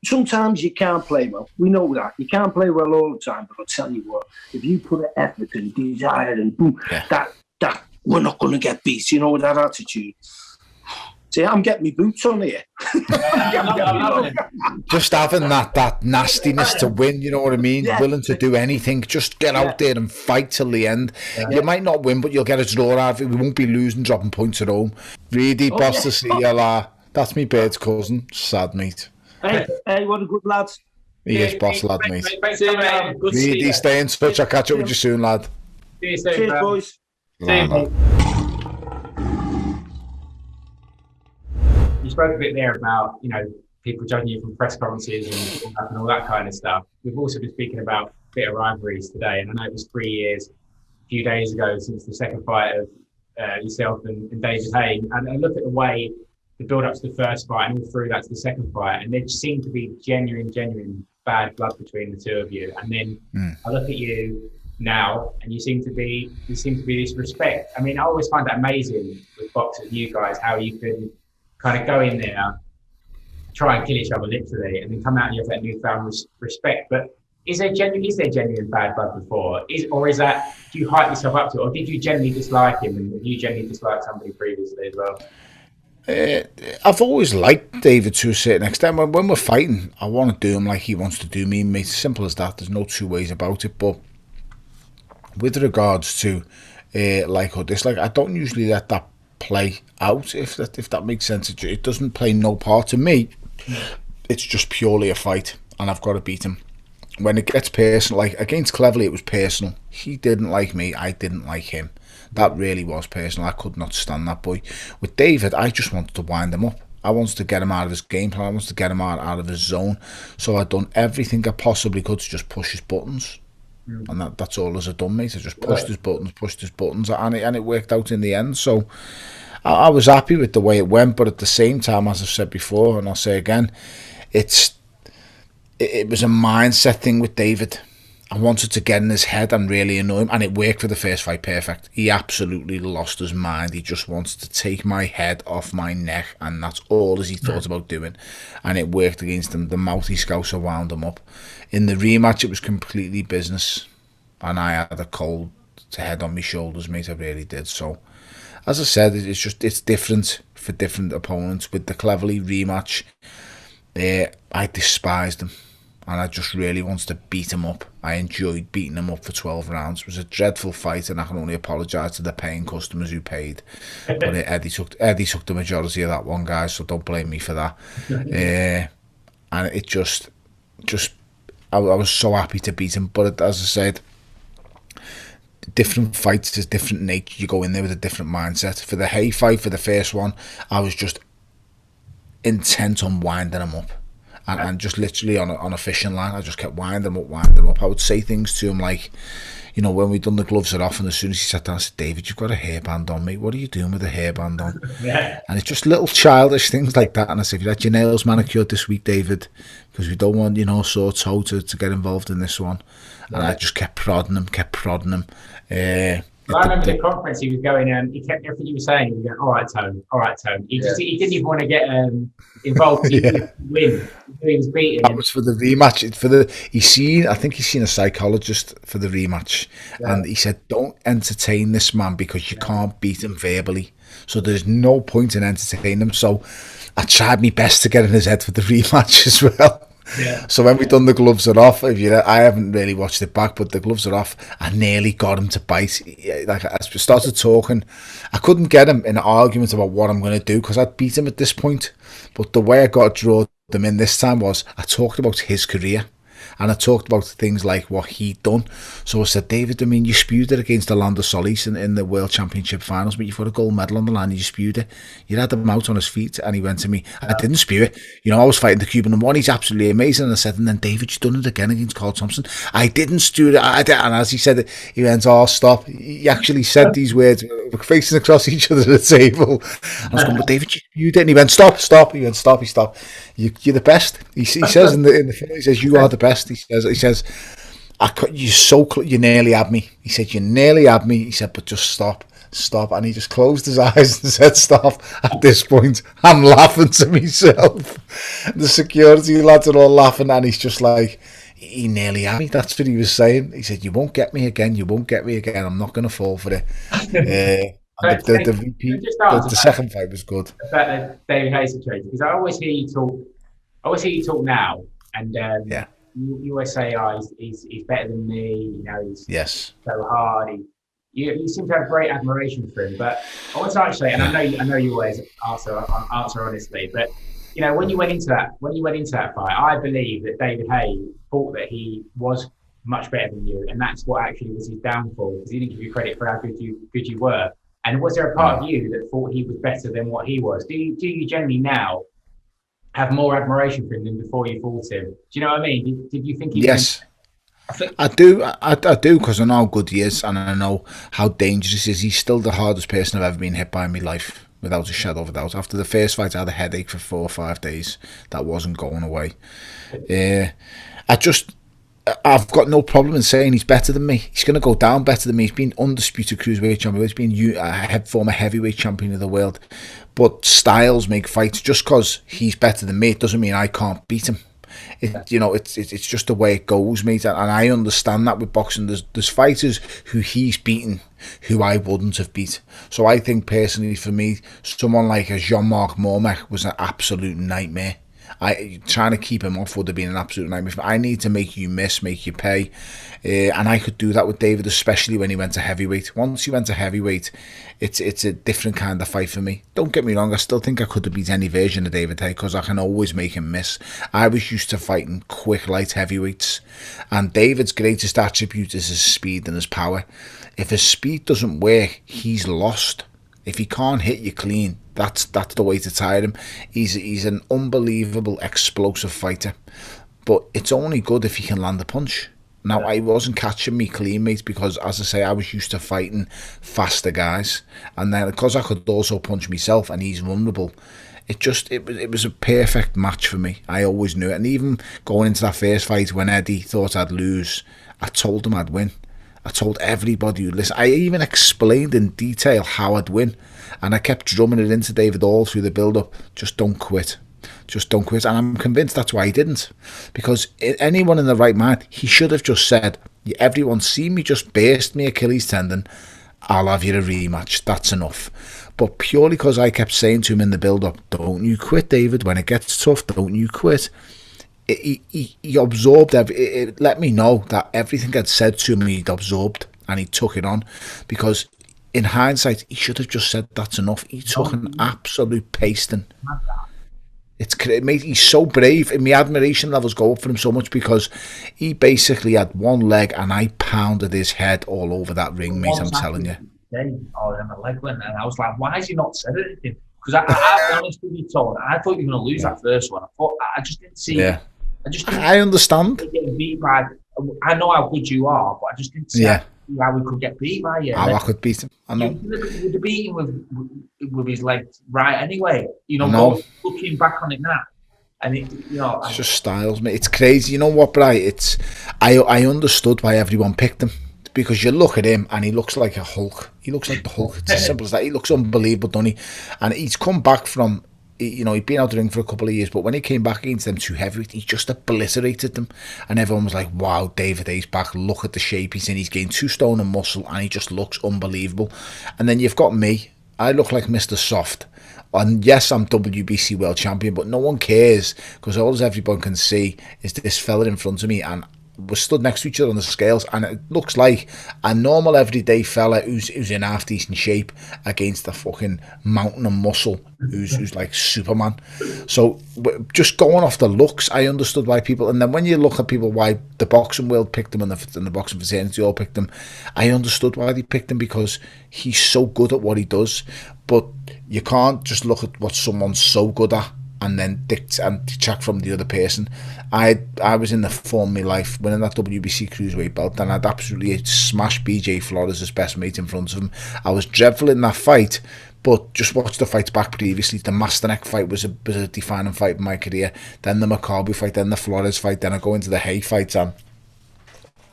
sometimes you can't play well. We know that you can't play well all the time. But I'll tell you what, if you put an effort and desire and boom, that we're not going to get beat. With that attitude. See, I'm getting my boots on here. Just having that nastiness to win, you know what I mean? Yeah. Willing to do anything. Just get out there and fight till the end. Yeah. You might not win, but you'll get a draw out of it. We won't be losing, dropping points at home. Really, boss to see you, that's me bird's cousin. Sad, mate. Hey, what a good lad. He is boss lad, mate. Really, stay in touch. I'll catch up with you soon, lad. See you soon, cheers, boys. See you. You spoke a bit there about, people judging you from press conferences and all that kind of stuff. We've also been speaking about a bit of rivalries today, and I know it was 3 years, a few days ago, since the second fight of yourself and David Hay. And I look at the way the build-up to the first fight and all through that to the second fight, and there seemed to be genuine bad blood between the two of you. And then I look at you now, and you seem to be this respect. I mean, I always find that amazing with boxers, you guys, how you can kind of go in there, try and kill each other literally, and then come out and you have that newfound respect. But is there genuine bad blood before? Or is that, do you hype yourself up to it? Or did you genuinely dislike him, and have you genuinely disliked somebody previously as well? I've always liked David to a certain extent. When we're fighting, I want to do him like he wants to do me, mate. Simple as that. There's no two ways about it. But with regards to like or dislike, I don't usually let that play out, if that makes sense. It doesn't play no part to me. It's just purely a fight, and I've got to beat him. When it gets personal, like against Cleverly, it was personal. He didn't like me, I didn't like him. That really was personal. I could not stand that boy. With David, I just wanted to wind him up. I wanted to get him out of his game plan. I wanted to get him out of his zone. So I'd done everything I possibly could to just push his buttons. And that's all as I've done, mate. I just pushed his buttons, and it worked out in the end. So I was happy with the way it went, but at the same time, as I've said before, and I'll say again, it was a mindset thing with David. I wanted to get in his head and really annoy him, and it worked for the first fight perfect. He absolutely lost his mind. He just wanted to take my head off my neck, and that's all as he thought about doing. And it worked against him. The mouthy scouser wound him up. In the rematch, it was completely business, and I had a cold head on my shoulders, mate. I really did. So, as I said, it's different for different opponents. With the Cleverly rematch, I despised him, and I just really wanted to beat him up. I enjoyed beating him up for 12 rounds. It was a dreadful fight, and I can only apologise to the paying customers who paid. But Eddie took the majority of that one, guys, so don't blame me for that. And it just I was so happy to beat him. But as I said, different fights is different nature. You go in there with a different mindset. For the Hay fight, for the first one, I was just intent on winding him up. And just literally on a fishing line, I just kept winding him up. I would say things to him like, when we done the gloves are off, and as soon as he sat down, I said, David, you've got a hairband on, mate. What are you doing with a hairband on? And it's just little childish things like that. And I said, have you had your nails manicured this week, David? Because we don't want, sore toe to get involved in this one. And I just kept prodding him. I remember the conference he was going, he kept everything he was saying. He was going, all right, Tone. He didn't even want to get involved. He win. He was beating. That was for the rematch. I think he's seen a psychologist for the rematch, and he said, don't entertain this man because you can't beat him verbally. So there's no point in entertaining him. So I tried my best to get in his head for the rematch as well. Yeah. So when we done the gloves are off, I haven't really watched it back, but the gloves are off. I nearly got him to bite. Like as we started talking, I couldn't get him in an argument about what I'm going to do because I'd beat him at this point. But the way I got to draw them in this time was I talked about his career. And I talked about things like what he'd done. So I said, David, you spewed it against Orlando Solis in the World Championship finals, but you've got a gold medal on the line, you spewed it. You had him out on his feet, and he went to me, I didn't spew it. I was fighting the Cuban and one, he's absolutely amazing. And I said, and then David, you've done it again against Carl Thompson. I didn't spew it. And as he said it, he went, oh, stop. He actually said these words. we're facing across each other at the table. I was going, but David, you didn't. He went, stop. He went, stop. You're the best. He says in the film, he says, you are the best. He says, you nearly had me. He said, you nearly had me. He said, but just stop. And he just closed his eyes and said, stop. At this point, I'm laughing to myself. The security lads are all laughing, and he's just like, he nearly had me. That's what he was saying. He said, you won't get me again. I'm not going to fall for it. The second fight was good. About the David Hayes situation, because I always hear you talk now, and you always say, he's better than me, he's so hard. You seem to have great admiration for him, but I want to actually, and I know you always answer honestly, but when you went into that fight, I believe that David Hayes thought that he was much better than you, and that's what actually was his downfall, because he didn't give you credit for how good you were. And was there a part of you that thought he was better than what he was? Do you generally now have more admiration for him than before you fought him? Do you know what I mean? Did you think he? Yes. I do, because I know how good he is, and I know how dangerous he is. He's still the hardest person I've ever been hit by in my life, without a shadow of a doubt. After the first fight, I had a headache for 4 or 5 days. That wasn't going away. I've got no problem in saying he's better than me. He's going to go down better than me. He's been undisputed cruiserweight champion. He's been former heavyweight champion of the world. But styles make fights. Just because he's better than me, it doesn't mean I can't beat him. It's just the way it goes, mate. And I understand that with boxing. There's fighters who he's beaten who I wouldn't have beat. So I think personally, for me, someone like a Jean-Marc Mormec was an absolute nightmare. Trying to keep him off would have been an absolute nightmare. I need to make you miss, make you pay. And I could do that with David, especially when he went to heavyweight. Once he went to heavyweight, it's a different kind of fight for me. Don't get me wrong, I still think I could have beat any version of David Hay, because I can always make him miss. I was used to fighting quick, light heavyweights. And David's greatest attribute is his speed and his power. If his speed doesn't work, he's lost. If he can't hit you clean, that's the way to tire him. He's an unbelievable explosive fighter, but it's only good if he can land a punch. Now, I wasn't catching me clean, mate, because, as I say, I was used to fighting faster guys, and then because I could also punch myself and he's vulnerable, it was a perfect match for me. I always knew it. And even going into that first fight, when Eddie thought I'd lose, I told him I'd win. I told everybody who listened. I even explained in detail how I'd win. And I kept drumming it into David all through the build-up. Just don't quit. Just don't quit. And I'm convinced that's why he didn't. Because anyone in the right mind, he should have just said, everyone's seen me just burst my Achilles tendon. I'll have you a rematch. That's enough. But purely because I kept saying to him in the build-up, don't you quit, David. When it gets tough, don't you quit. He absorbed it let me know that everything I'd said to him he'd absorbed, and he took it on, because in hindsight he should have just said that's enough. He took an absolute pasting. He's so brave, and my admiration levels go up for him so much, because he basically had one leg and I pounded his head all over that ring, mate. I'm telling you. Oh, then my leg went, and I was like, why has he not said anything? Because I honestly be told, I thought you were going to lose that first one. I just didn't see. Yeah. I understand. Getting beat by, I know how good you are, but I just didn't see how we could get beat by you. How I could beat him. I know. You'd have beat him with his legs right anyway. Looking back on it now. And it's just styles, mate. It's crazy. You know what, Bri? I understood why everyone picked him. Because you look at him and he looks like a Hulk. He looks like the Hulk. It's as simple as that. He looks unbelievable, doesn't he? And he's come back from, he'd been out the ring for a couple of years, but when he came back against them two heavyweights, he just obliterated them. And everyone was like, wow, David Hayes back. Look at the shape he's in. He's gained 2 stone of muscle and he just looks unbelievable. And then you've got me. I look like Mr. Soft. And yes, I'm WBC world champion, but no one cares, because all everyone can see is this fella in front of me, and we're stood next to each other on the scales, and it looks like a normal everyday fella who's in half decent shape against a fucking mountain of muscle who's like Superman. So just going off the looks, I understood why people, and then when you look at people, why the boxing world picked him and the boxing fraternity all picked him, I understood why they picked him, because he's so good at what he does. But you can't just look at what someone's so good at and then detract from the other person. I was in the form of my life winning that WBC Cruiserweight belt, and I'd absolutely smashed BJ Flores' best mate in front of him. I was dreadful in that fight, but just watch the fights back previously. The Masterneck fight was a defining fight in my career. Then the McCarby fight, then the Flores fight, then I go into the Hay fight, and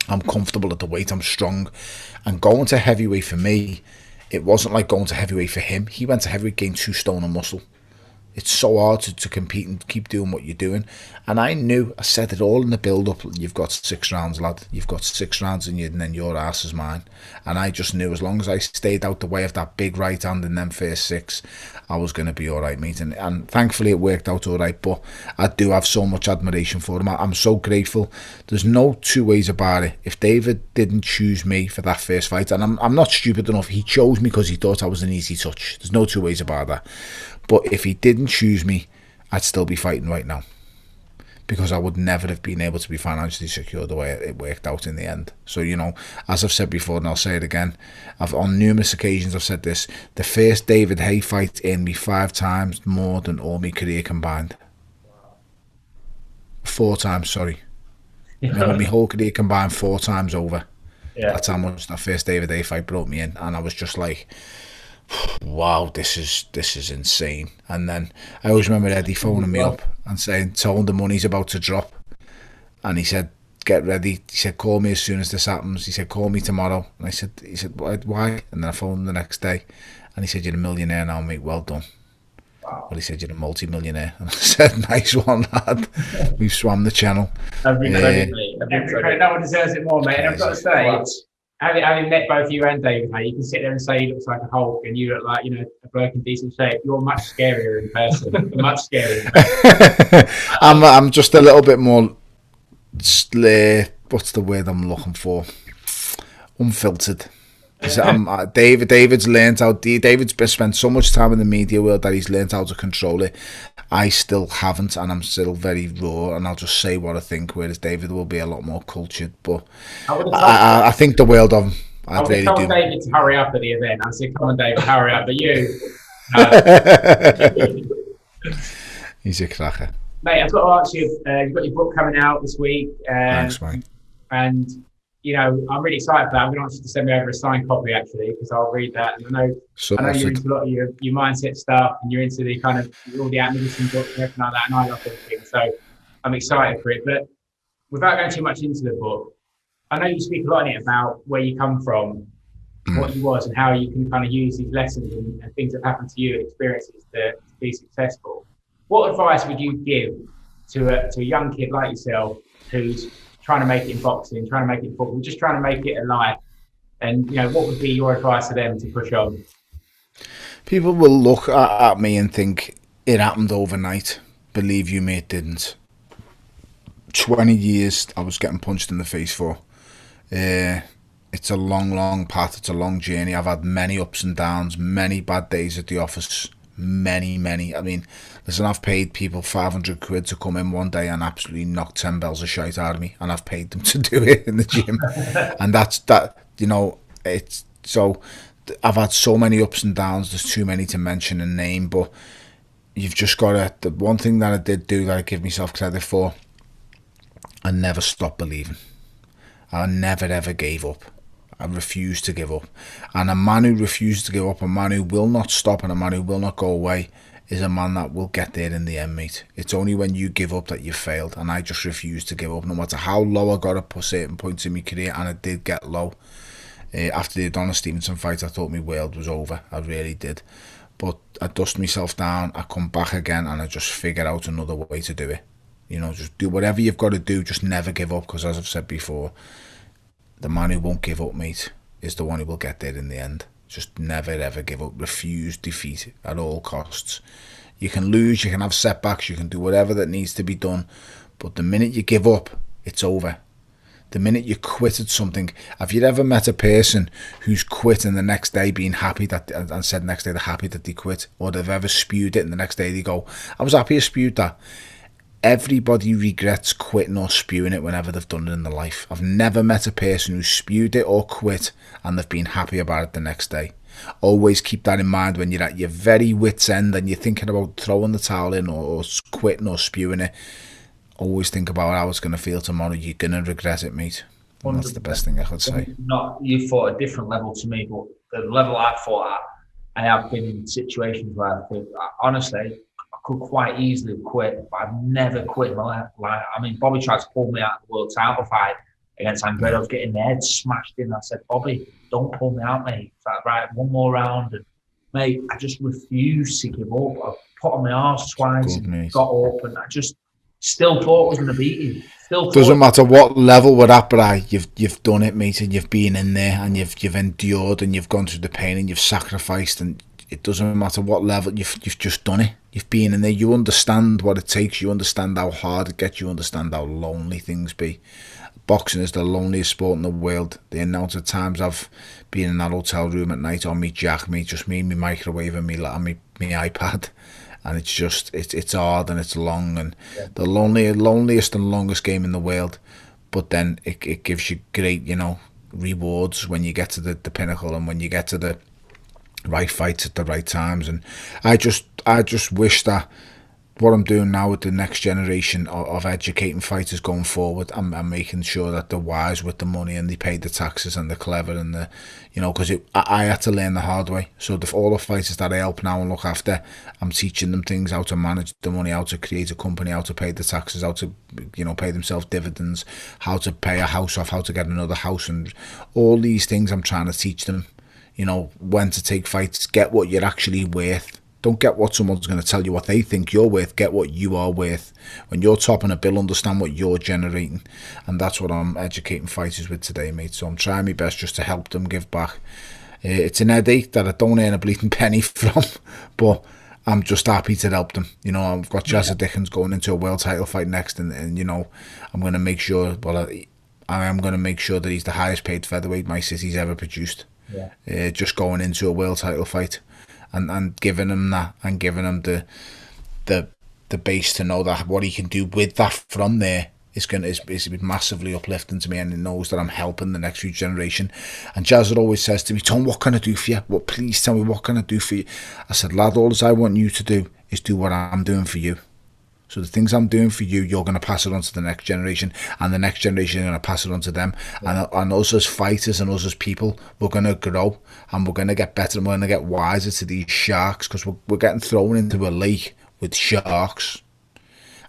I'm comfortable at the weight, I'm strong. And going to heavyweight for me, it wasn't like going to heavyweight for him. He went to heavyweight, gained 2 stone of muscle. It's so hard to compete and keep doing what you're doing. And I said it all in the build-up, you've got 6 rounds, lad. You've got 6 rounds and then your ass is mine. And I just knew as long as I stayed out the way of that big right hand in them first 6, I was going to be all right, mate. And thankfully it worked out all right. But I do have so much admiration for him. I'm so grateful. There's no two ways about it. If David didn't choose me for that first fight, and I'm not stupid enough, he chose me because he thought I was an easy touch. There's no two ways about that. But if he didn't choose me, I'd still be fighting right now, because I would never have been able to be financially secure the way it worked out in the end. So, as I've said before, and I'll say it again, on numerous occasions I've said this, the first David Hay fight earned me 5 times more than all my career combined. 4 times, sorry. My whole career combined 4 times over. Yeah. That's how much that first David Hay fight brought me in, and I was just like, wow, this is insane. And then I always remember Eddie phoning me up and telling the money's about to drop, and he said, get ready. He said, call me as soon as this happens. He said, call me tomorrow. And he said, why? And then I phoned him the next day, and he said, you're a millionaire now, mate, well done. Wow. Well, he said, you're a multi-millionaire. And I said, nice one, lad. We've swam the channel. Every credit, no one deserves it more, mate. And I've got to say, having met both you and David, you can sit there and say he looks like a Hulk and you look like, a bloke in decent shape. You're much scarier in person. Much scarier. I'm just a little bit more, what's the word I'm looking for? Unfiltered. David's learned how. David's spent so much time in the media world that he's learned how to control it. I still haven't, and I'm still very raw, and I'll just say what I think, whereas David will be a lot more cultured. But I think the world of him. I really do. David to hurry up at the event. I said, come on, David, hurry up. But you. He's a cracker. Mate, I've got to ask you, you've got your book coming out this week. Thanks, mate. And, I'm really excited for that. I'm going to ask you to send me over a signed copy, actually, because I'll read that. And I know you're into a lot of your mindset stuff, and you're into the kind of all the activism books and everything like that, and I love everything. So I'm excited for it. But without going too much into the book, I know you speak a lot in it about where you come from, what you was, and how you can kind of use these lessons and things that happen to you and experiences to be successful. What advice would you give to a young kid like yourself who's trying to make it in boxing, trying to make it in football, just trying to make it in life? And, what would be your advice to them to push on? People will look at me and think it happened overnight. Believe you me, it didn't. 20 years I was getting punched in the face for. It's a long path. It's a long journey. I've had many ups and downs, many bad days at the office. Many. I mean, listen, I've paid people 500 quid to come in one day and absolutely knock 10 bells of shite out of me, and I've paid them to do it in the gym. And it's so I've had so many ups and downs, there's too many to mention and name, but you've just got to, the one thing that I did do that I give myself credit for, I never stopped believing. I never ever gave up. I refuse to give up. And a man who refuses to give up, a man who will not stop, and a man who will not go away, is a man that will get there in the end, mate. It's only when you give up that you've failed, and I just refuse to give up, no matter how low I got at certain points in my career, and I did get low. After the Adonis Stevenson fight, I thought my world was over. I really did. But I dust myself down, I come back again, and I just figure out another way to do it. Just do whatever you've got to do, just never give up, because as I've said before, the man who won't give up, mate, is the one who will get there in the end. Just never ever give up. Refuse defeat at all costs. You can lose, you can have setbacks, you can do whatever that needs to be done, but the minute you give up, it's over. The minute you quit at something, have you ever met a person who's quit and the next day being happy that, and said next day they're happy that they quit, or they've ever spewed it and the next day they go, I was happy I spewed that? Everybody regrets quitting or spewing it whenever they've done it in their life. I've never met a person who spewed it or quit and they've been happy about it the next day. always keep that in mind when you're at your very wit's end and you're thinking about throwing the towel in or quitting or spewing it. Always think about how it's going to feel tomorrow. You're going to regret it, mate. And that's the best thing I could say. Not you fought a different level to me, but the level I fought at, I have been in situations where I think, honestly, I could quite easily have quit, but I've never quit in my life. I mean, Bobby tried to pull me out of the world title fight against Andrade. I was getting my head smashed in. I said, Bobby, don't pull me out, mate. It's like, right, one more round. And, mate, I just refused to give up. I put on my arse twice, got up, and I just still thought I was going to beat him. Doesn't matter what level we're at, but you've done it, mate, and you've been in there, and you've endured, and you've gone through the pain, and you've sacrificed, and it doesn't matter what level, you've just done it. You've been in there. You understand what it takes. You understand how hard it gets. You understand how lonely things be. Boxing is the loneliest sport in the world. The amount of times I've been in that hotel room at night on me jack, mate, just me, my microwave, and me iPad. And it's just, it's hard and it's long and the loneliest and longest game in the world. But then it gives you great, rewards when you get to the pinnacle and when you get to the right fights at the right times. And I just wish that what I'm doing now with the next generation of educating fighters going forward, I'm making sure that they're wise with the money and they pay the taxes and they're clever and because I had to learn the hard way. So all the fighters that I help now and look after, I'm teaching them things, how to manage the money, how to create a company, how to pay the taxes, how to pay themselves dividends, how to pay a house off, how to get another house, and all these things I'm trying to teach them. When to take fights, get what you're actually worth. Don't get what someone's going to tell you what they think you're worth. Get what you are worth. When you're topping a bill, understand what you're generating. And that's what I'm educating fighters with today, mate. So I'm trying my best just to help them give back. It's an headache that I don't earn a bleeding penny from, but I'm just happy to help them. I've got Jazza Dickens going into a world title fight next, and I'm going to make sure, I am going to make sure that he's the highest paid featherweight my city's ever produced. Yeah. Just going into a world title fight. And giving him that, and giving him the base to know that what he can do with that from there is massively uplifting to me, and he knows that I'm helping the next generation. And Jazz always says to me, Tom, what can I do for you? Well, please tell me, what can I do for you? I said, lad, all I want you to do is do what I'm doing for you. So the things I'm doing for you, you're going to pass it on to the next generation, and the next generation is going to pass it on to them. Yeah. And us as fighters and us as people, we're going to grow, and we're going to get better, and we're going to get wiser to these sharks, because we're getting thrown into a lake with sharks,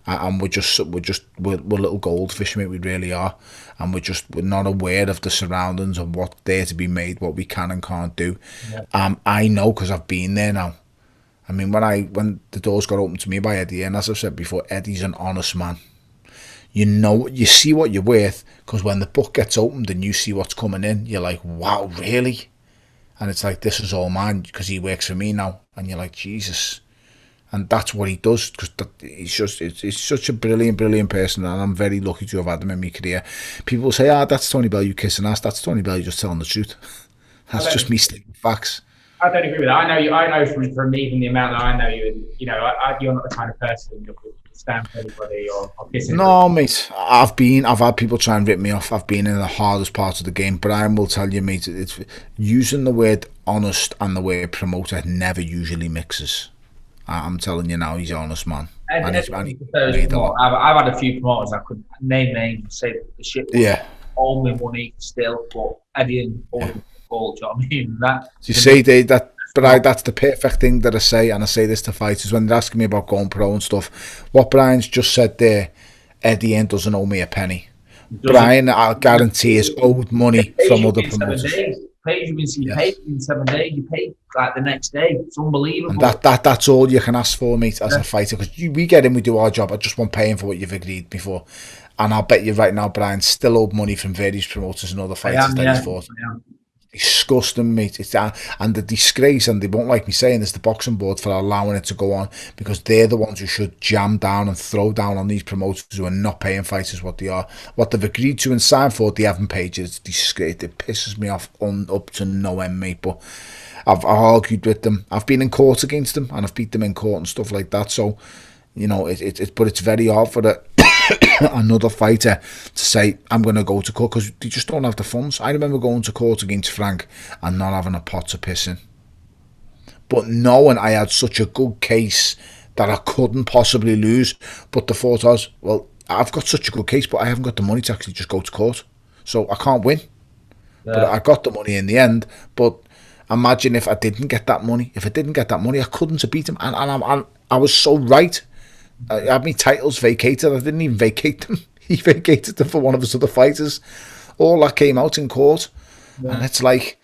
and we're little goldfish, mate. We really are, and we're not aware of the surroundings and what's there to be made, what we can and can't do. Yeah. I know, because I've been there now. I mean, when the doors got opened to me by Eddie, and as I've said before, Eddie's an honest man. You see what you're worth, because when the book gets opened and you see what's coming in, you're like, wow, really? And it's like, this is all mine, because he works for me now. And you're like, Jesus. And that's what he does, because he's such a brilliant person, and I'm very lucky to have had him in my career. People say, that's Tony Bellew kissing ass. That's Tony Bellew just telling the truth. That's just me stating facts. I don't agree with that. I know from even the amount that I know you, and you're not the kind of person that would stand for anybody or kiss anybody. No, mate. I've had people try and rip me off. I've been in the hardest parts of the game, but I will tell you, mate, it's using the word honest and the word promoter never usually mixes. I'm telling you now, he's an honest man. I've had a few promoters I could name names and say the shit was all my money still, but Eddie and all. Do you know what I mean? You say that's the perfect thing that I say, and I say this to fighters when they're asking me about going pro and stuff. What Brian's just said there, Eddie N doesn't owe me a penny. Brian, I'll guarantee, is owed money from other promoters. Paid in 7 days. You paid like the next day. It's unbelievable. And that's all you can ask for, mate, as a fighter. Because we get in, we do our job. I just want paying for what you've agreed before. And I'll bet you right now, Brian's still owed money from various promoters and other fighters that he's fought. Disgusting, mate. It's and the disgrace, and they won't like me saying this, the boxing board for allowing it to go on, because they're the ones who should jam down and throw down on these promoters who are not paying fighters what they are. What they've agreed to and signed for, they haven't paid you. It's disgrace. It pisses me off up to no end, mate. But I've argued with them. I've been in court against them, and I've beat them in court and stuff like that. So, but it's very hard for another fighter to say, I'm going to go to court, because they just don't have the funds. I remember going to court against Frank and not having a pot to piss in. but knowing I had such a good case that I couldn't possibly lose. But the thought was, well, I've got such a good case, but I haven't got the money to actually just go to court, so I can't win. But I got the money in the end. But imagine if I didn't get that money. If I didn't get that money, I couldn't have beat him. And I was so right. I had my titles vacated. I didn't even vacate them. He vacated them for one of his other fighters. All that came out in court. Yeah. And it's like,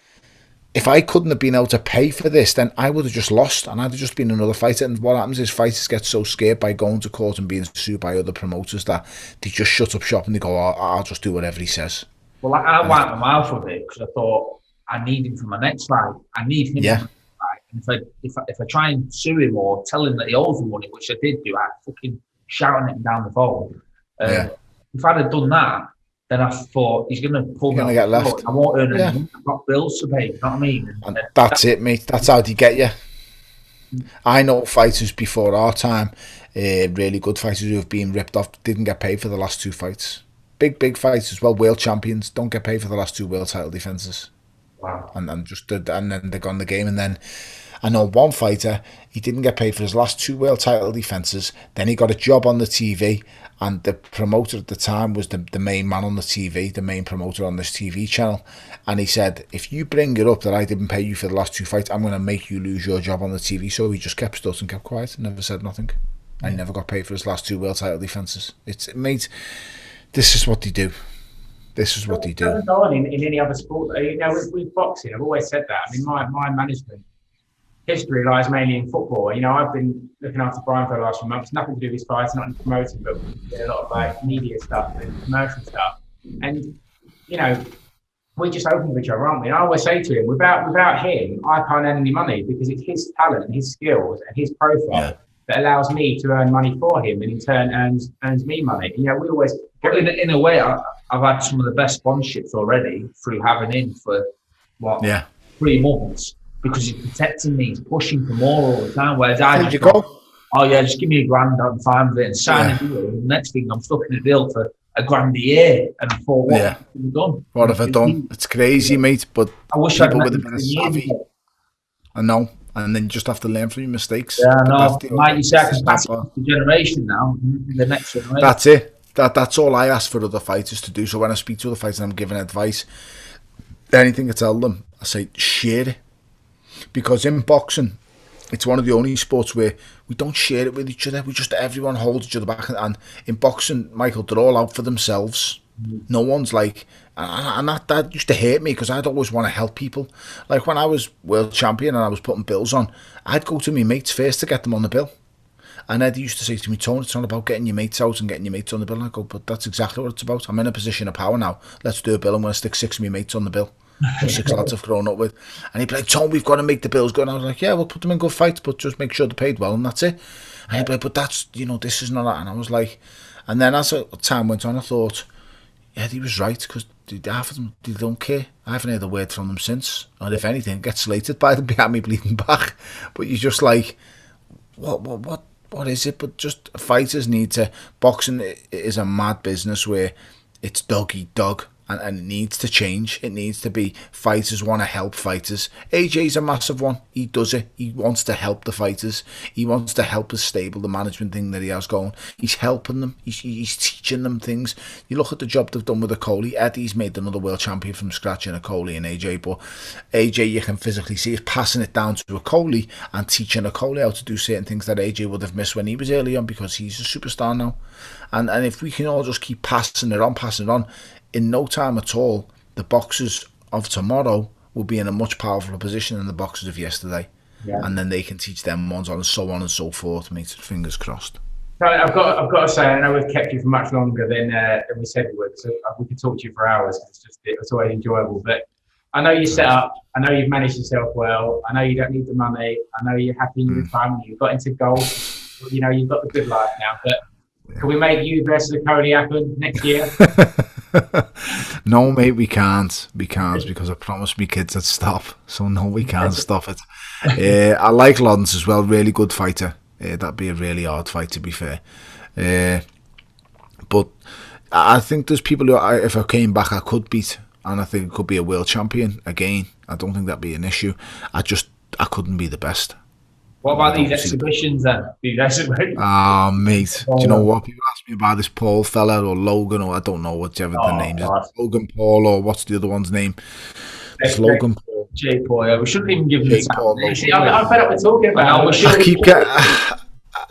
if I couldn't have been able to pay for this, then I would have just lost, and I'd have just been another fighter. And what happens is fighters get so scared by going to court and being sued by other promoters that they just shut up shop and they go, I'll just do whatever he says. Well, I wiped my mouth with it because I thought, I need him for my next fight. I need him for my next fight. And if I try and sue him or tell him that he owes me money, which I did do, I fucking shouting at him down the phone. If I'd have done that, then I thought he's going to pull me. Get left. I won't earn anything. I've got bills to pay. You know what I mean? And that's it, mate. That's how they get you. I know fighters before our time, really good fighters who have been ripped off, didn't get paid for the last 2 fights. Big fights as well. World champions don't get paid for the last 2 world title defences. Wow. And then they gone the game. And then I know one fighter, he didn't get paid for his last 2 world title defences. Then he got a job on the TV, and the promoter at the time was the main man on the TV, the main promoter on this TV channel. And he said, if you bring it up that I didn't pay you for the last 2 fights, I'm going to make you lose your job on the TV. So he just kept stuck and kept quiet, never said nothing. And he never got paid for his last 2 world title defences. Mate, this is what they do. This is what they do. In any other sport, with boxing, I've always said that. I mean, my management history lies mainly in football. I've been looking after Brian for the last few months. Nothing to do with his fights, not in promoting, but a lot of like media stuff and commercial stuff. And we just open with each other, aren't we? And I always say to him, without him, I can't earn any money, because it's his talent and his skills and his profile that allows me to earn money for him, and in turn earns me money. We always. But in a way, I've had some of the best sponsorships already through having him for 3 months, because he's protecting me, he's pushing for more all the time. Whereas I just go, oh yeah, just give me $1,000, I'm fine with it, and sign a deal. And the next thing, I'm stuck in a deal for $1,000 a year, and I thought, what have I done? What have I done? It's crazy, mate. But I wish I'd with a bit of savvy. I know. And then you just have to learn from your mistakes. Yeah, no. Like you said, I can pass it to the generation now, the next generation. That's it. That's all I ask for other fighters to do. So when I speak to other fighters and I'm giving advice, anything I tell them, I say, share it. Because in boxing, it's one of the only sports where we don't share it with each other. Everyone holds each other back. And in boxing, Michael, they're all out for themselves. No one's like, and that used to hurt me, because I'd always want to help people. Like when I was world champion and I was putting bills on, I'd go to my mates first to get them on the bill. And Eddie used to say to me, Tony, it's not about getting your mates out and getting your mates on the bill. And I go, but that's exactly what it's about. I'm in a position of power now. Let's do a bill. I'm going to stick 6 of my mates on the bill. 6 lads I've grown up with. And he'd be like, Tony, we've got to make the bills go. And I was like, yeah, we'll put them in good fights, but just make sure they're paid well, and that's it. And he'd be like, but that's, this is not that. And I was like, and then as time went on, I thought, yeah, he was right, because half of them, they don't care. I haven't heard a word from them since. And if anything, get slated by them behind me bleeding back. But you're just like, what is it? But just fighters need to. Boxing is a mad business where it's dog eat dog, and it needs to change. It needs to be fighters want to help fighters. AJ's a massive one. He does it. He wants to help the fighters. He wants to help the stable, the management thing that he has going. He's helping them. He's teaching them things. You look at the job they've done with Okoli. Eddie's made another world champion from scratch in Okoli and AJ, but AJ, you can physically see, is passing it down to Okoli and teaching Okoli how to do certain things that AJ would have missed when he was early on, because he's a superstar now. And if we can all just keep passing it on, in no time at all, the boxers of tomorrow will be in a much powerful position than the boxers of yesterday. Yeah. And then they can teach them ones on and so forth, mate. Fingers crossed. So I've got to say, I know we've kept you for much longer than we said we would, so we could talk to you for hours. It's always enjoyable. But I know you're set up. I know you've managed yourself well. I know you don't need the money. I know you're happy in your retirement. You've got into golf. You've got the good life now. But can we make you versus Cody happen next year? No, mate, we can't. We can't, because I promised me kids I'd stop. So no, we can't stop it. I like Lawrence as well. Really good fighter. That'd be a really hard fight, to be fair. But I think there's people who, if I came back, I could beat, and I think it could be a world champion again. I don't think that'd be an issue. couldn't be the best. What about I these don't see the point. exhibitions then? These exhibitions. Ah, mate. Do you know what? People ask me about this Paul fella or Logan or I don't know whichever the name is. God. Logan Paul or what's the other one's name? It's Logan Paul. Jake Paul. Yeah, we shouldn't even give him Jake the time. Paul, See, I'm fed up with talking about it. We should. I keep getting...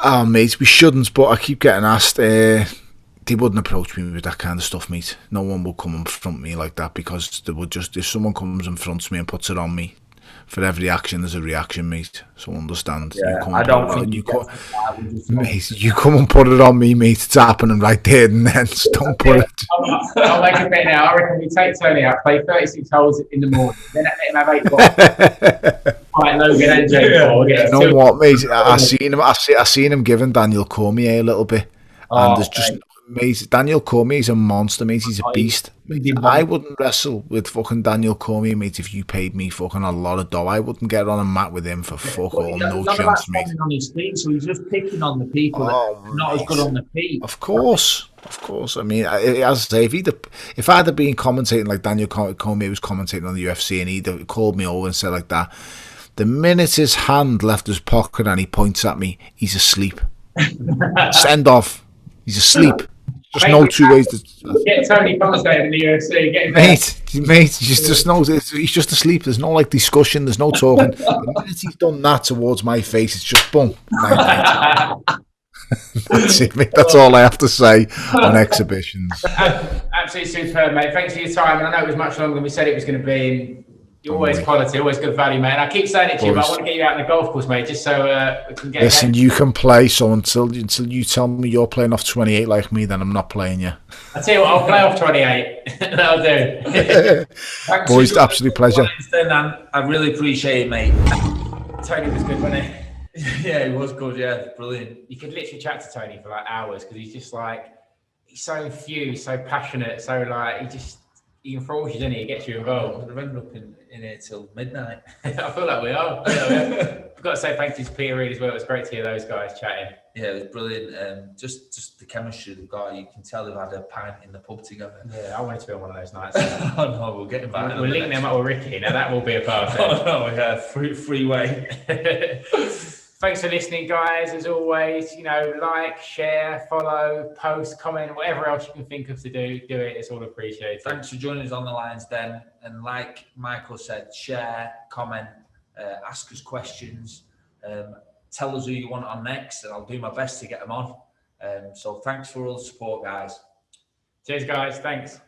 Oh, mate, we shouldn't, but I keep getting asked... they wouldn't approach me with that kind of stuff, mate. No one will come and front me like that because they would just... If someone comes and fronts me and puts it on me, for every action there's a reaction, mate. So understand. Yeah, you come I don't think mate, you come and put it on me, mate. It's happening right there and then. So don't put it. I'll make a bet now. I reckon we take Tony out, play 36 holes in the morning, then let him have 8 balls. Right, Logan and Jake Paul. You know what, mate? I seen him giving Daniel Cormier a little bit, and there's just mate. Daniel Cormier is a monster, mate. He's a beast. I wouldn't wrestle with fucking Daniel Cormier, mate. If you paid me fucking a lot of dough, I wouldn't get on a mat with him for fuck all. No chance, mate. On his feet, so he's just picking on the people that are not as good on the feet. Of course. I mean, as I say, if I'd have been commentating like Daniel Cormier was commentating on the UFC, and he'd have called me over and said like that, the minute his hand left his pocket and he points at me, he's asleep. Send off. He's asleep. Just no two ways to get Tony commentating in the UFC. Mate, he's just asleep. There's no like discussion. There's no talking. The minute he's done that towards my face, it's just boom. That's it, mate. That's all I have to say on exhibitions. Absolutely superb, mate. Thanks for your time. And I know it was much longer than we said it was going to be. You're always quality, always good value, mate. And I keep saying it to you, but I want to get you out on the golf course, mate, just so we can get. Listen, you can play. So until you tell me you're playing off 28 like me, then I'm not playing you. I tell you what, I'll play off 28. That'll do. Boys, absolute pleasure. I really appreciate it, mate. Tony was good, wasn't he? Yeah, he was good. Yeah, brilliant. You could literally chat to Tony for like hours because he's just like, he's so infused, so passionate, so like he enthralls you, doesn't he? He gets you involved. We've ended up in here till midnight. I feel like we are. I've got to say thank you to Peter Reid as well. It was great to hear those guys chatting. Yeah, it was brilliant. Just the chemistry they've got. You can tell they've had a pint in the pub together. Yeah, I wanted to be on one of those nights. Oh no, we'll get back. We'll link them up with Ricky. Now that will be a party. Oh no, yeah, freeway. Thanks for listening, guys. As always, like, share, follow, post, comment, whatever else you can think of to do it. It's all appreciated. Thanks for joining us on the lines, then. And like Michael said, share, comment, ask us questions, tell us who you want on next, and I'll do my best to get them on. So thanks for all the support, guys. Cheers, guys. Thanks.